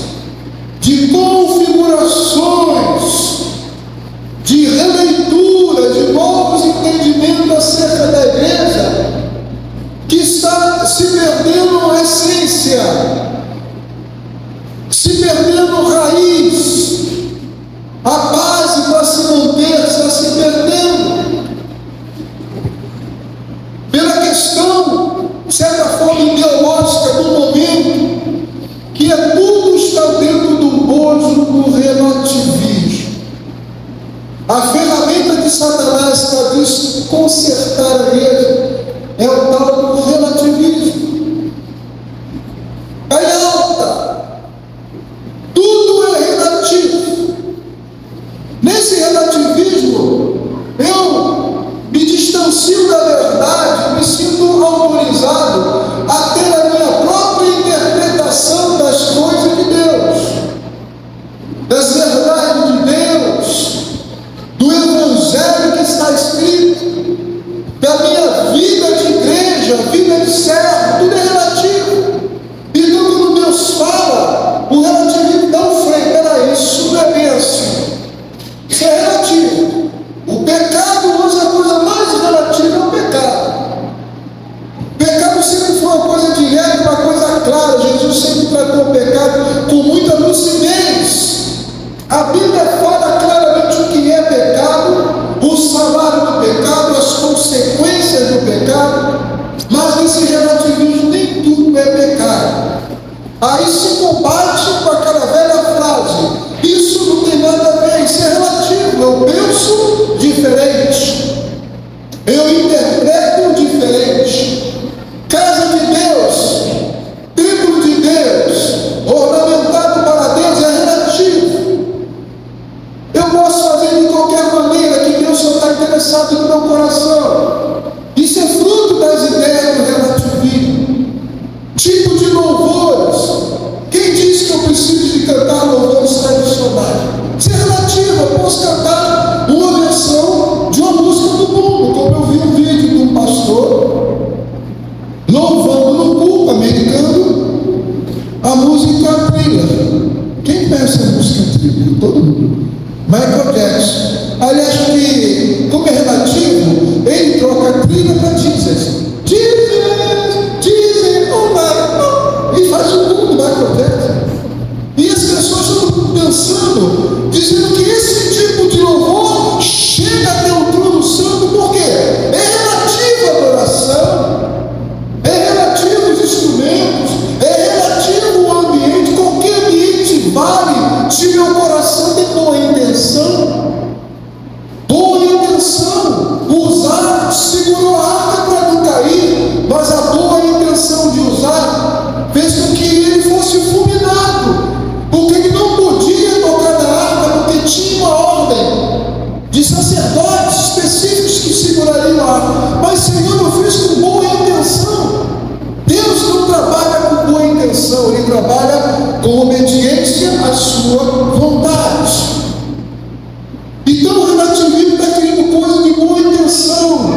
de configurações, de releitura, de novos entendimentos acerca da igreja, que está se perdendo a essência, se perdendo raiz. A base para se manter está se perdendo pela questão, de certa forma, ideológica do momento, que tudo está dentro do bojo do relativismo. A ferramenta de Satanás para desconcertar a igreja é o tal do relativismo. Cai alta, tudo é relativo. Nesse relativismo, eu me distancio da verdade, me sinto autorizado a ter a minha própria interpretação das coisas de Deus, das verdades de Deus, do Evangelho que está escrito, da minha vida de igreja, vida de servo, tudo é relativo. Então, quando Deus fala, o relativismo dá um freio. Peraí, isso não é bem assim. Isso é relativo. O pecado hoje é a coisa mais relativa ao pecado. O pecado sempre foi uma coisa direta, uma coisa clara. Jesus sempre tratou o pecado com muita lucidez. A Bíblia fala claramente o que é pecado, o salário do pecado, as consequências do pecado, mas nesse relativismo nem tudo é pecado. Aí se combate com aquela velha frase: isso não tem nada a ver, isso é relativo. Eu penso diferente, eu interpreto diferente. Casa de Deus, templo de Deus, ornamentado para Deus é relativo. cantar louvores tradicionais. Isso é relativo. Eu posso cantar uma versão de uma música do mundo, como eu vi um vídeo de um pastor louvando no culto americano a música Thriller. Quem conhece a música Thriller? Todo mundo. Michael Jackson. Aliás, que, como é relativo, ele troca Thriller para Jesus. Jesus, oh my, e faz o mundo Michael Jackson. E as pessoas estão pensando, dizendo que esse tipo de louvor chega até o trono santo, por quê? É relativo à adoração, é relativo aos instrumentos, é relativo ao ambiente. Qualquer ambiente vale se meu coração tem boa intenção. Boa intenção. Usar segurou a arca para não cair, mas a boa intenção de usar fez com que ele fosse fulminado, porque ele não podia tocar na arca, porque tinha uma ordem de sacerdotes específicos que segurariam a arca. Mas Senhor, eu fiz com boa intenção. Deus não trabalha com boa intenção, Ele trabalha com obediência à sua vontade. Então o relativismo está querendo coisa de boa intenção.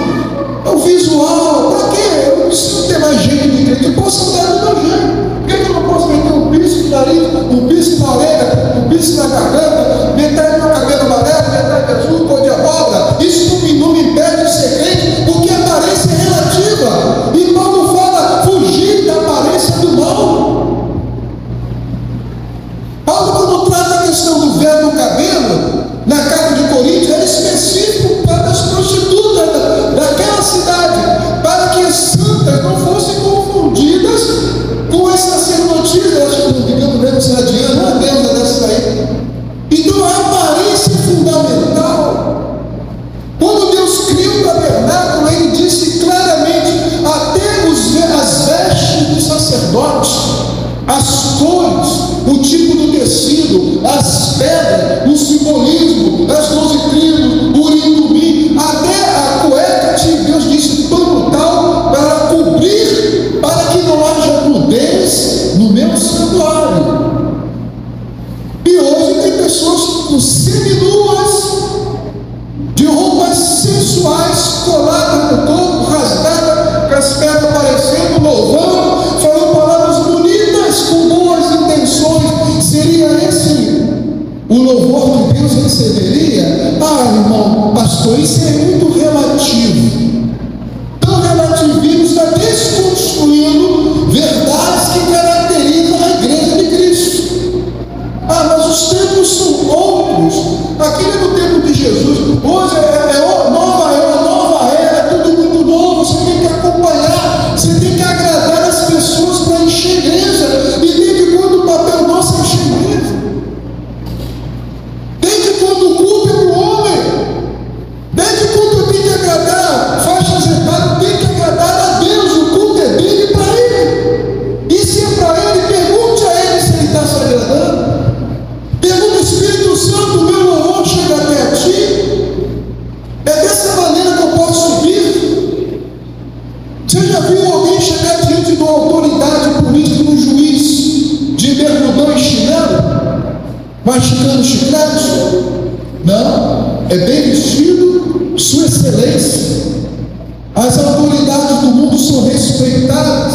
É o visual. Para quê? Eu não preciso ter mais jeito de crente. Eu posso andar do meu jeito. Por que eu não posso meter um piercing no nariz, um piercing na orelha, um piercing na garganta, metade no cabelo amarelo, metade azul, cor de abóbora? Isso não me impede de ser crente, porque a aparência é relativa. E Paulo fala fugir da aparência do mal. Paulo, quando trata a questão do véu no cabelo, na carta de Coríntios, é específico para as prostitutas daquela cidade, para que as santas não fossem confundidas com as sacerdotisas. Acho que não digamos mesmo se adianta, uma deusa dessa aí. Então a aparência é fundamental. Quando Deus cria o tabernáculo, Ele disse claramente, até as vestes dos sacerdotes, as cores, o tipo do tecido, as pedras, o simbolismo, as 12 tribos, o urim e tumim, até a cueca, Deus disse pano tal para cobrir, para que não haja nudez no meu santuário. E hoje tem pessoas seminuas, de roupas sensuais, coladas no corpo, rasgadas, com as pernas aparecendo, louvando, falando palavras bonitas, com boas intenções. Seria esse o louvor que Deus receberia? Ah, irmão, pastor, isso é muito relativo. Então o relativismo está desconstruindo verdades que caracterizam a igreja de Cristo. Ah, mas os tempos são outros. Aquele é no tempo de Jesus. Hoje é uma nova era, tudo muito novo. Você tem que acompanhar, você tem que agradar as pessoas para encher a igreja. E desde quando o papel nosso é encher a igreja? Desde quando o culto é para o homem? Desde quando eu tenho que agradar faixas etárias? Tem que agradar a Deus. O culto é dele e para ele. E se é para ele, pergunte a ele se ele está se agradando. Pergunta ao Espírito Santo, meu louvor chega até a ti? É dessa maneira que eu posso subir? Você já viu alguém chegar diante de uma autoridade política, de um juiz, de bermudão e chinelo, mastigando chiclete? Não, é bem vestido, sua excelência. As autoridades do mundo são respeitadas,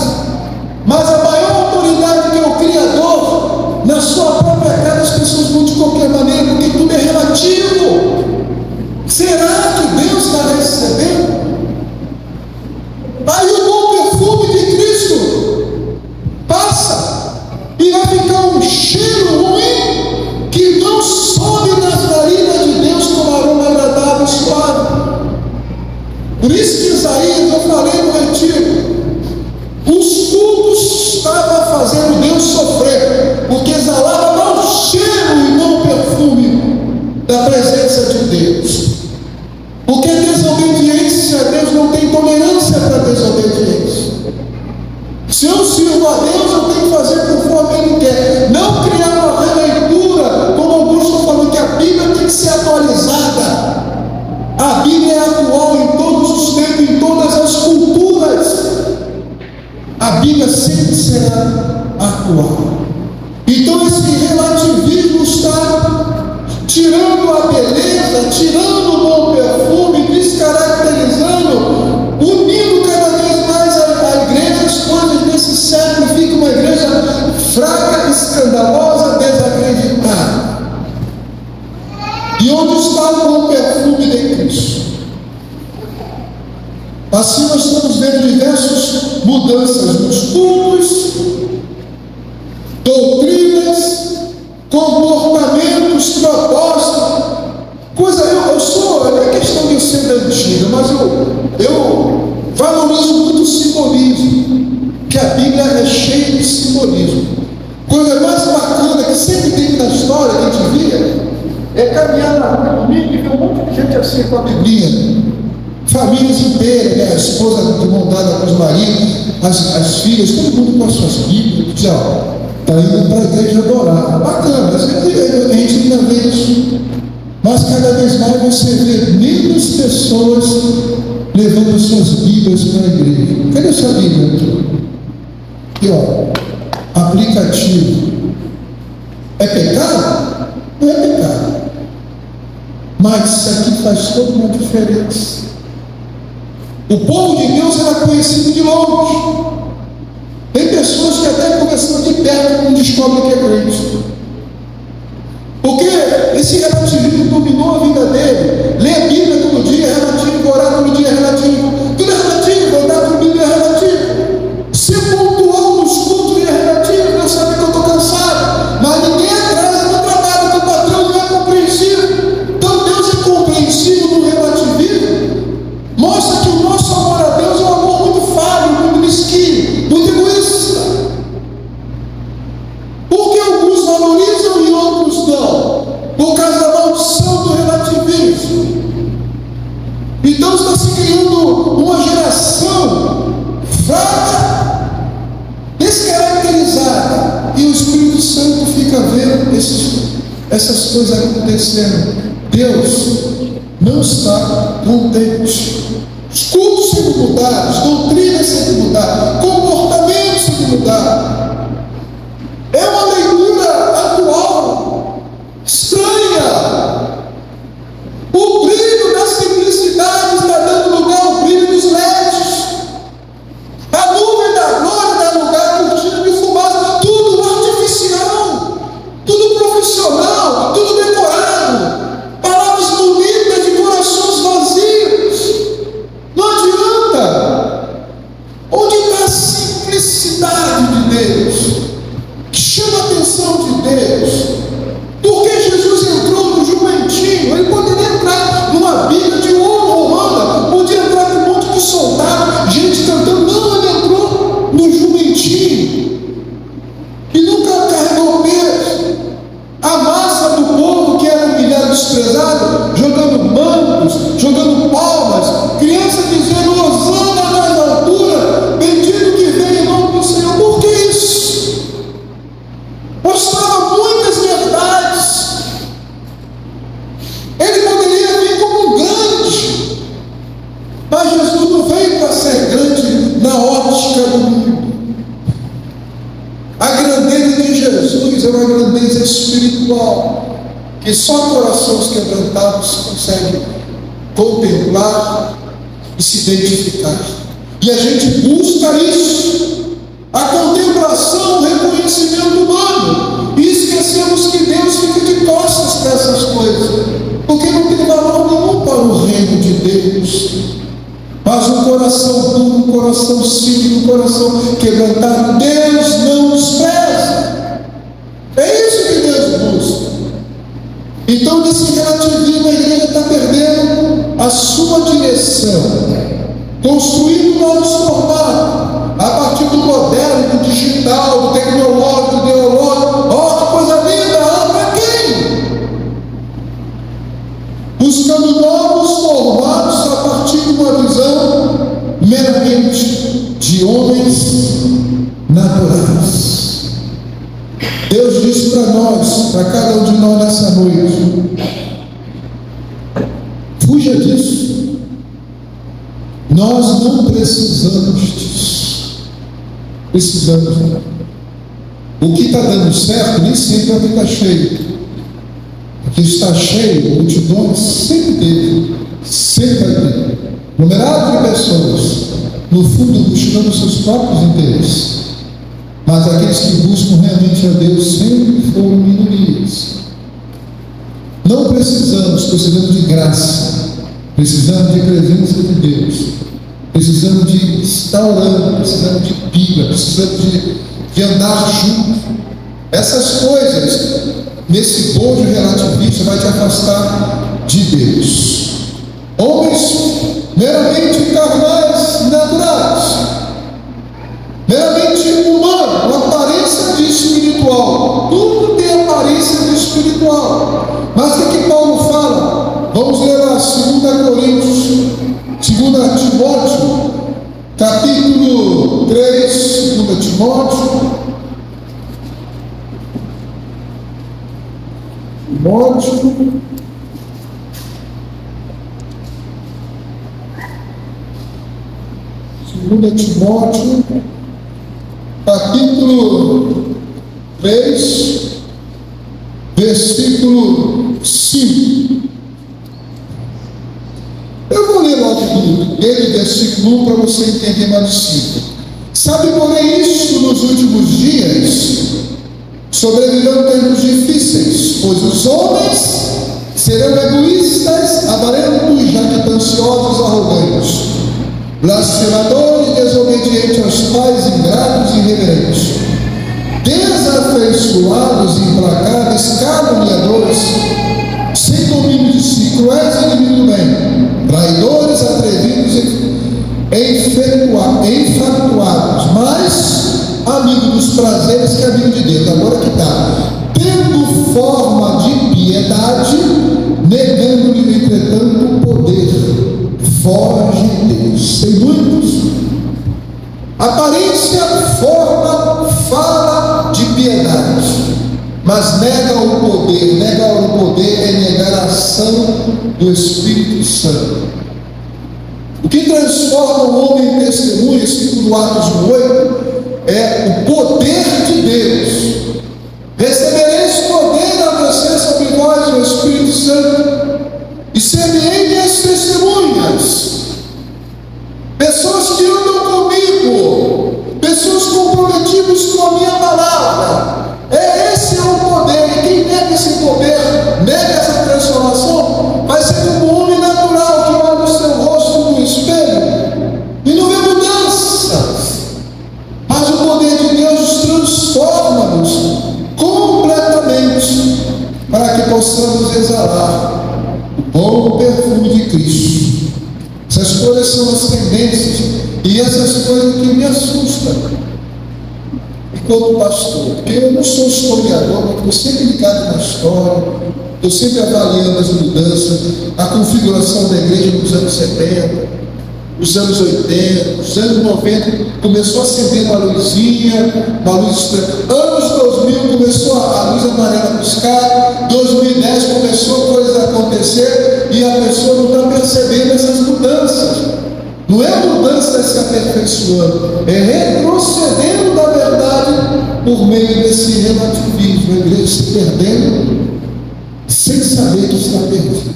mas a maior autoridade que é o Criador, na sua própria casa as pessoas vão de qualquer maneira, porque tudo é relativo. Será que Deus está recebendo? Aí o bom perfume de Cristo passa e vai ficar um cheiro ruim que não sobe nas narinas de Deus como aroma agradável e suave. Por isso que Isaías, eu falei no retiro, os cultos estavam fazendo Deus sofrer, porque exalava mau cheiro e não perfume da presença de Deus. Porque desobediência a Deus não tem tolerância para desobediência. Se eu sirvo a Deus, eu tenho que fazer conforme Ele quer. Não criar uma releitura, como Augusto falou, que a Bíblia tem que ser atualizada. A Bíblia é atual em todos os tempos, em todas as culturas. A Bíblia sempre será atual. Então esse relativismo tirando a beleza, tirando o bom perfume, descaracterizando, unindo cada vez mais a igreja, as coisas desse século, fica uma igreja fraca, escandalosa, desacreditada. E onde está o bom perfume de Cristo? Assim nós estamos vendo diversas mudanças nos cultos, doutrinas, comportamentos, propostas, coisa, eu sou, não é questão de eu ser da antiga, mas eu valorizo muito o simbolismo, que a Bíblia é cheia de simbolismo. Coisa mais bacana que sempre tem na história que a gente via, é caminhar na rua domingo e ver um monte de gente assim com a Bíblia. Famílias inteiras, né? A esposa de mão dada com os maridos, as filhas, todo mundo com as suas Bíblias. Está indo para a igreja adorar. Bacana, a gente ainda vê isso. Mas cada vez mais você vê menos pessoas levando suas Bíblias para a igreja. Cadê essa Bíblia? Aqui, ó. Aplicativo. É pecado? Não é pecado. Mas isso aqui faz toda uma diferença. O povo de Deus era conhecido de longe. Tem pessoas que até conversando de perto não descobrem que é crente. Porque esse relativismo dominou a vida dele. Ler a Bíblia todo dia é relativo, orar todo dia é relativo. Tudo é relativo, andar com a Bíblia é relativo. Ser pontual nos cultos é relativo. Deus sabe que eu estou cansado. Mas ninguém atrasa no trabalho do patrão, não é compreensível. Então Deus é compreensível no relativismo. Mostra que o nosso amor a Deus é um amor muito falho, muito mesquinho, muito egoísta. Porque alguns valorizam e outros não, por causa da maldição do relativismo. Então está se criando uma geração fraca, descaracterizada, e o Espírito Santo fica vendo essas coisas acontecendo. Deus não está contente. Os cultos sendo mudados, doutrinas sendo mudadas, comportamentos sendo mudados. É uma leitura atual, estranha. O brilho da simplicidade está dando lugar ao brilho dos LEDs. A nuvem da glória dá lugar à cortina de fumaça, tudo artificial, tudo profissional, tudo decorado. Palavras bonitas de corações vazios. Não adianta. Onde está a simplicidade de Deus, que chama a atenção de Deus? Porque Jesus entrou no jumentinho. Ele poderia entrar numa Bíblia de ouro romana, podia entrar com um monte de soldado, gente cantando. Não, ele entrou no jumentinho e nunca carregou peso. A massa do povo que era humilhado, desprezado, jogando mancos, jogando palmas, criança dizendo hosana nas alturas, bendito que vem em nome do Senhor. Por que isso? Mostrava muitas verdades. Ele poderia vir como um grande, mas Jesus não veio para ser grande na ótica do mundo. A grandeza de Jesus é uma grandeza espiritual, que só corações quebrantados conseguem contemplar e se identificar. E a gente busca isso, a contemplação, o reconhecimento humano, e esquecemos que Deus fica de costas para essas coisas, porque não tem valor nenhum para o reino de Deus. Mas um coração puro, um coração simples, um coração quebrantado, Deus não despreza. É isso que Deus busca. Então, nesse relativismo, a igreja está perdendo a sua direção, construindo novos formatos, a partir do moderno, do digital, do tecnológico, do ideológico. Ó, que coisa linda! Ah, para quem? Buscando novos formatos a partir de uma visão meramente de homens naturais. Deus disse para nós, para cada um de nós nessa noite: fuja disso. Nós não precisamos disso. Precisamos. O que está dando certo nem sempre é o que está cheio. que está cheio, multidões sempre teve, sempre vai ter. Numerado de pessoas, no fundo buscando seus próprios interesses. Mas aqueles que buscam realmente a Deus sempre foram minorias. Não precisamos de graça, precisamos de presença de Deus, precisamos de estar orando, precisamos de Bíblia, precisamos de andar juntos. Essas coisas, nesse bojo relativista, vai te afastar de Deus. Homens meramente carnais, naturais, meramente humano, uma aparência de espiritual. Tudo tem aparência de espiritual. Mas o que Paulo fala? Vamos ler lá 2 Coríntios, 2 Timóteo, capítulo 3, 2 Timóteo. Segunda Timóteo, capítulo 3, versículo 5. Eu vou ler logo dele, versículo 1, para você entender mais de 5. Sabe, porém, isto nos últimos dias sobrevirão tempos difíceis, pois os homens serão egoístas, avarentos, jactanciosos, arrogantes, blasfemadores, desobedientes aos pais, ingratos e irreverentes, desafeiçoados, implacáveis, caluniadores, sem domínio de si, cruéis e inimigos do bem, traidores, atrevidos e enfatuados, mas amigo dos prazeres que amigo de Deus. Agora que está, tendo forma de piedade, negando-lhe entretanto o poder, foge de Deus. Tem muitos. Aparência, forma, fala de piedade, mas nega o poder. Negar o poder é negar a ação do Espírito Santo. O que transforma o homem em testemunha, segundo Atos 8, é o poder de Deus. Recebereis poder ao descer sobre vós o Espírito Santo, e serei minhas testemunhas. Pessoas que andam comigo, pessoas comprometidas com a minha palavra. Esse é o poder. E quem nega esse poder, nega essa transformação, vai ser como um homem natural que olha o seu rosto no espelho e não vê mudanças. Mas o poder de Deus transforma-nos completamente, para que possamos exalar o bom perfume de Cristo. Essas coisas são as tendências, e essas coisas que me assustam enquanto pastor, porque eu não sou historiador, mas estou sempre ligado na história, estou sempre avaliando as mudanças, a configuração da igreja nos anos 70, os anos 80, os anos 90, começou a acender uma luzinha, uma luz estranha. Anos 2000 começou a luz amarela piscar, 2010 começou coisas a acontecer e a pessoa não está percebendo essas mudanças. Não é mudança se aperfeiçoando, é retrocedendo da verdade por meio desse relativismo. A igreja se perdendo sem saber que está perdendo,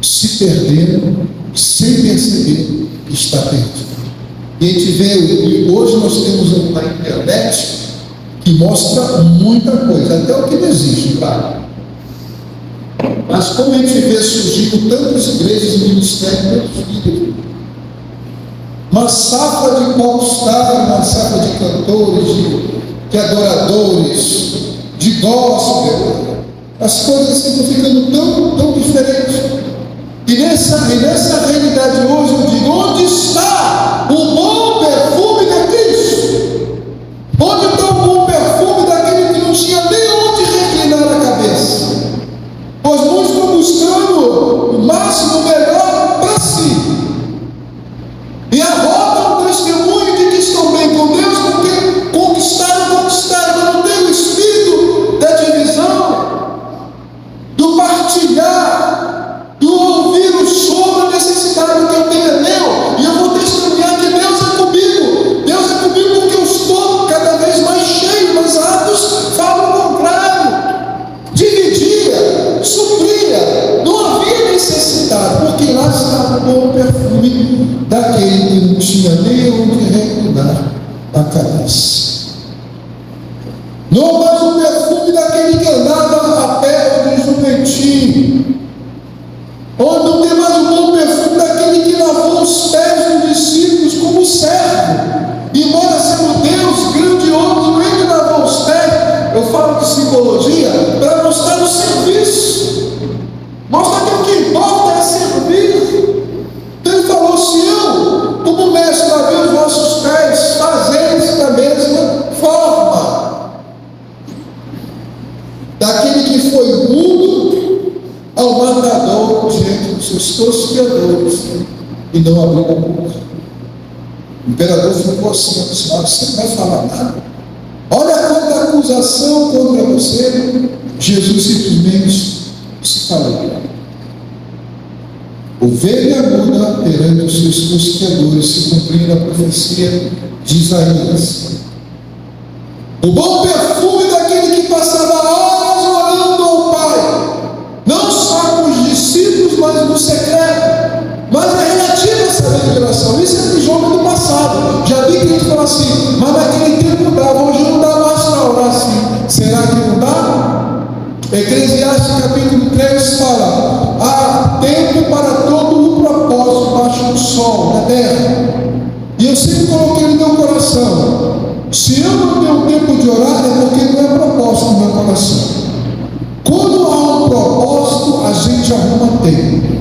se perdendo sem perceber que está perdido. E a gente vê, hoje nós temos uma internet que mostra muita coisa, até o que não existe, claro. Mas como a gente vê surgindo tantas igrejas e ministérios, uma safra de popstar, uma safra de cantores, de adoradores, de gospel, as coisas estão ficando tão diferentes. E nessa realidade hoje eu digo, onde está o bom perfume de Cristo? Onde está o bom perfume daquele que não tinha nem onde reclinar a cabeça? Pois muitos estão buscando o máximo, o melhor para si, e arrogam o testemunho de que estão bem com Deus, porque conquistaram, mas não tem o espírito da divisão, do partilhar, do ouvir o som da necessidade que eu tenho é meu, e eu vou ter ao matador diante dos seus torcedores e não abriu a boca. O imperador ficou assim, aproximado: você não vai falar nada? Olha quanta acusação contra você. Jesus simplesmente se calou. Ovelha muda perante os seus torcedores, se cumprindo a profecia de Isaías. O bom perfume daquele que passava horas orando ao Pai, não só com os discípulos, mas no secreto. Mas é relativa essa revelação. Isso é de jogo do passado. Já vi que a gente fala assim: mas naquele tempo dava, hoje não dá mais para orar assim. Será que não dá? Eclesiastes capítulo 3 fala: há tempo para todo o propósito baixo do sol, na terra. E eu sempre coloquei no meu coração: se eu não tenho tempo de orar, é porque não é propósito no meu coração. Quando há um propósito, a gente arruma tempo.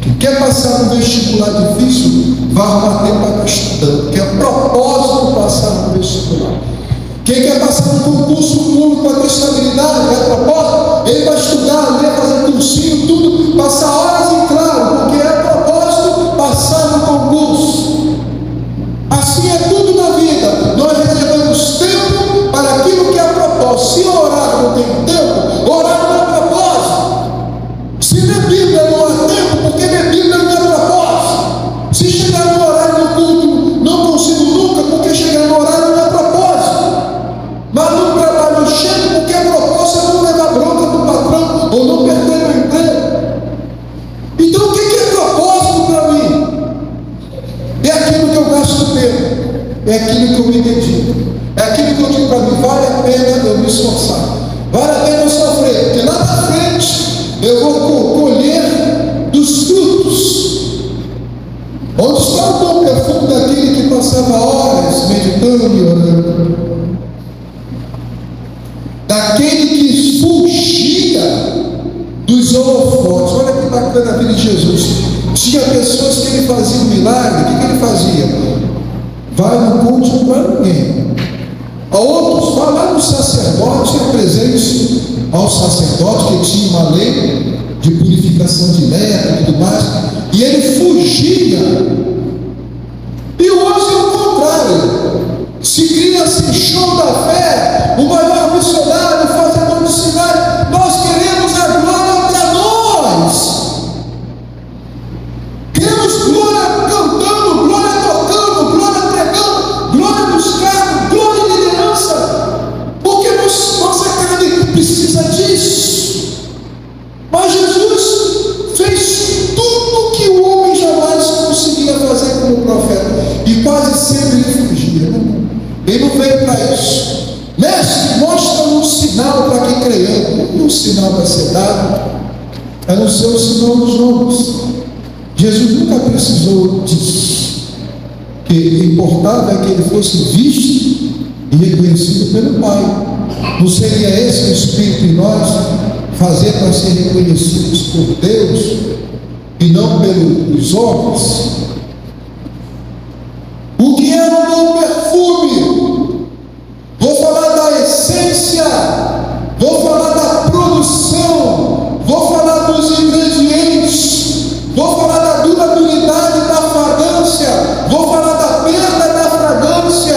Quem quer passar no vestibular difícil, vai arrumar tempo para estar estudando, porque é propósito passar no vestibular. Quem quer passar no concurso público para ter estabilidade, é propósito, ele vai estudar, ler, fazer cursinho, tudo, passar horas em claro, porque é propósito passar no concurso. Assim é tudo na vida. Nós reservamos tempo para aquilo que é propósito. Se orar não tem tempo, orar não é propósito. Se ler Bíblia não há tempo, porque ler Bíblia não é propósito. Se chegar no horário do culto, não consigo nunca, porque chegar no horário não é propósito. Mas no trabalho chego, porque a propósito é não levar bronca do patrão ou não perder meu emprego. Então o que é propósito para mim? É aquilo que eu gasto tempo, é aquilo que eu me dedico, é aquilo que eu digo para mim: vale a pena eu me esforçar, vale a pena eu sofrer, porque lá na frente eu vou colher dos frutos. Onde está o bom perfume daquele que passava horas meditando e orando? Daquele que fugia dos holofotes. Olha que bacana a vida de Jesus. Tinha pessoas que ele fazia um milagre. O que ele fazia? Vai, não conte para ninguém. A outros, vai lá no sacerdote, apresente ao sacerdote, que tinha uma lei de purificação de lepra e tudo mais, e ele fugia. E hoje é o contrário. Se cria assim show da fé, o maior missionário fazendo sinais. Nós queremos a glória para nós. Queremos glória cantando, glória tocando, glória pregando, glória nos cargos, glória em liderança, porque nossa carne precisa disso. Mas Jesus fez tudo que o homem jamais conseguia fazer como profeta, e quase sempre ele fugia. Ele não veio para isso. Mestre, mostra um sinal para que creiamos. E um sinal vai ser dado, a não ser o sinal dos homens. Jesus nunca precisou disso. O que importava é que ele fosse visto e reconhecido pelo Pai. Não seria esse o Espírito em nós, fazer para ser reconhecidos por Deus e não pelos homens? O que é um bom perfume? Vou falar da essência, vou falar da produção, vou falar dos ingredientes, vou falar da durabilidade da fragrância, vou falar da perda da fragrância,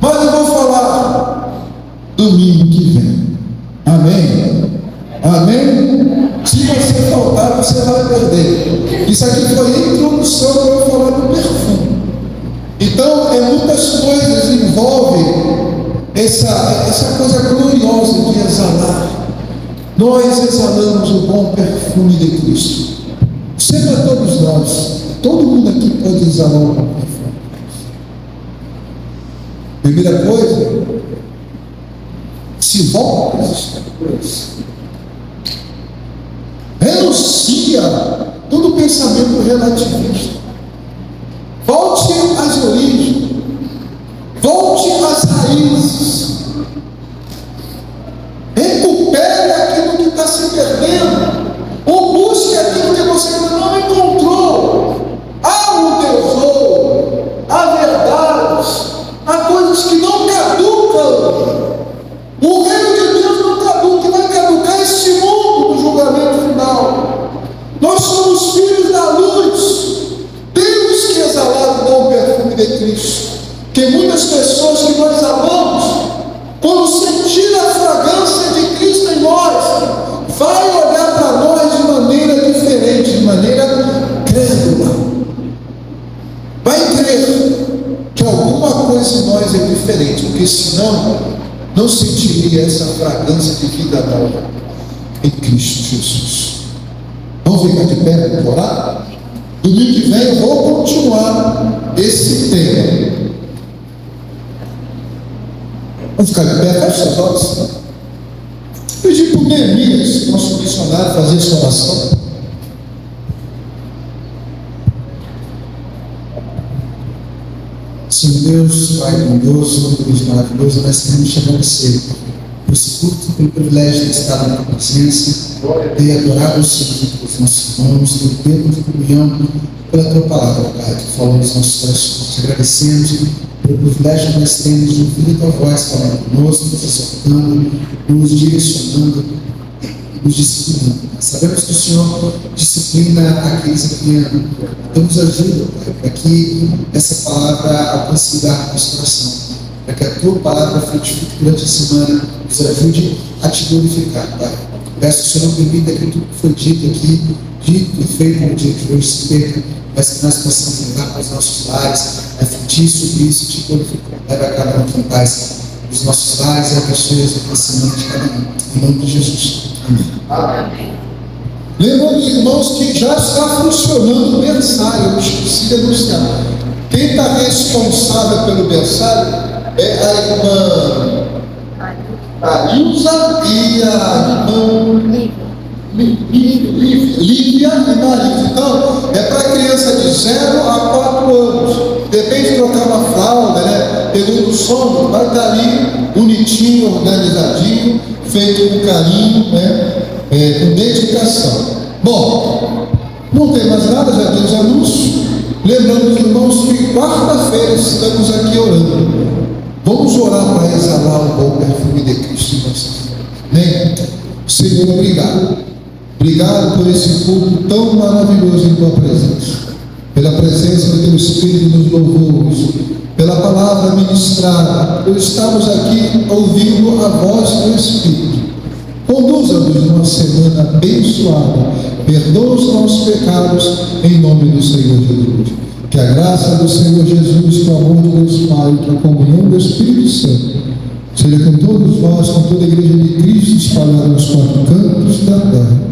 mas eu vou falar domingo que vem. Amém? Amém? Se você faltar, você vai perder. Isso aqui foi a introdução para eu falar do perfume. Então, muitas coisas envolvem essa coisa gloriosa de exalar. Nós exalamos o bom perfume de Cristo. Sempre a todos nós, todo mundo aqui pode exalar o bom perfume. Primeira coisa, se volta para as Escrituras. Renuncia todo pensamento relativista. Volte às origens, volte às raízes, recupere aquilo que está se perdendo, ou busque aquilo que você ainda não encontrou. Há um tesouro, há verdades, há coisas que não caducam. O reino de Deus não caduca, vai caducar esse mundo no julgamento. fazer diferente, porque senão não sentiria essa fragrância de vida nova em Cristo Jesus. Vamos ficar de pé para orar? Domingo que vem eu vou continuar esse tema. Vamos ficar de pé, feche seus olhos. Pedir para o Neemias, nosso missionário, fazer essa oração. Senhor Deus, Pai bondoso, Deus maravilhoso, nós queremos te agradecer por esse culto, pelo privilégio de estar na tua presença, de adorar o Senhor com os nossos irmãos, pelo tempo de comunhão, pela tua palavra, Pai, que falou nos nossos corações. Te agradecemos pelo privilégio que nós temos de ouvir a tua voz falando conosco, nos exortando, nos direcionando e nos disciplinando. Sabemos que o Senhor disciplina aqueles a quem ama. Então nos ajuda, Pai, para que essa palavra alcance lugar no nosso coração, para que a tua palavra frutifique durante a semana, nos ajude a te glorificar, Pai. Peço que o Senhor não permita que tudo que foi dito aqui, dito e feito no dia de hoje se perca, mas que nós possamos levar para os nossos lares, refletir sobre isso e te glorificar. Leva a cada um com paz os nossos lares e abençoe a semana de cada um. Em nome de Jesus. Amém. Lembrando, irmãos, que já está funcionando o berçário. Eu esqueci de anunciar. Quem está responsável pelo berçário é a irmã Arilza e a irmã Lívia e Maria. Então, é para criança de 0 a 4 anos. Depende de trocar uma fralda, né? Pegando o sono, vai estar ali bonitinho, organizadinho, feito com carinho, né? Com dedicação. Bom, não tem mais nada, já temos anúncios. Lembrando os irmãos que quarta-feira estamos aqui orando. Vamos orar para exalar o bom perfume de Cristo em nossa vida. Amém? Senhor, obrigado. Obrigado por esse culto tão maravilhoso em tua presença. Pela presença do teu Espírito nos louvores, pela palavra ministrada, por estarmos aqui ouvindo a voz do Espírito. Conduza-nos numa semana abençoada, perdoa os nossos pecados, em nome do Senhor Jesus. Que a graça do Senhor Jesus, que o amor de Deus Pai, que a comunhão do Espírito Santo, seja com todos nós, com toda a igreja de Cristo espalhada nos 4 cantos da terra,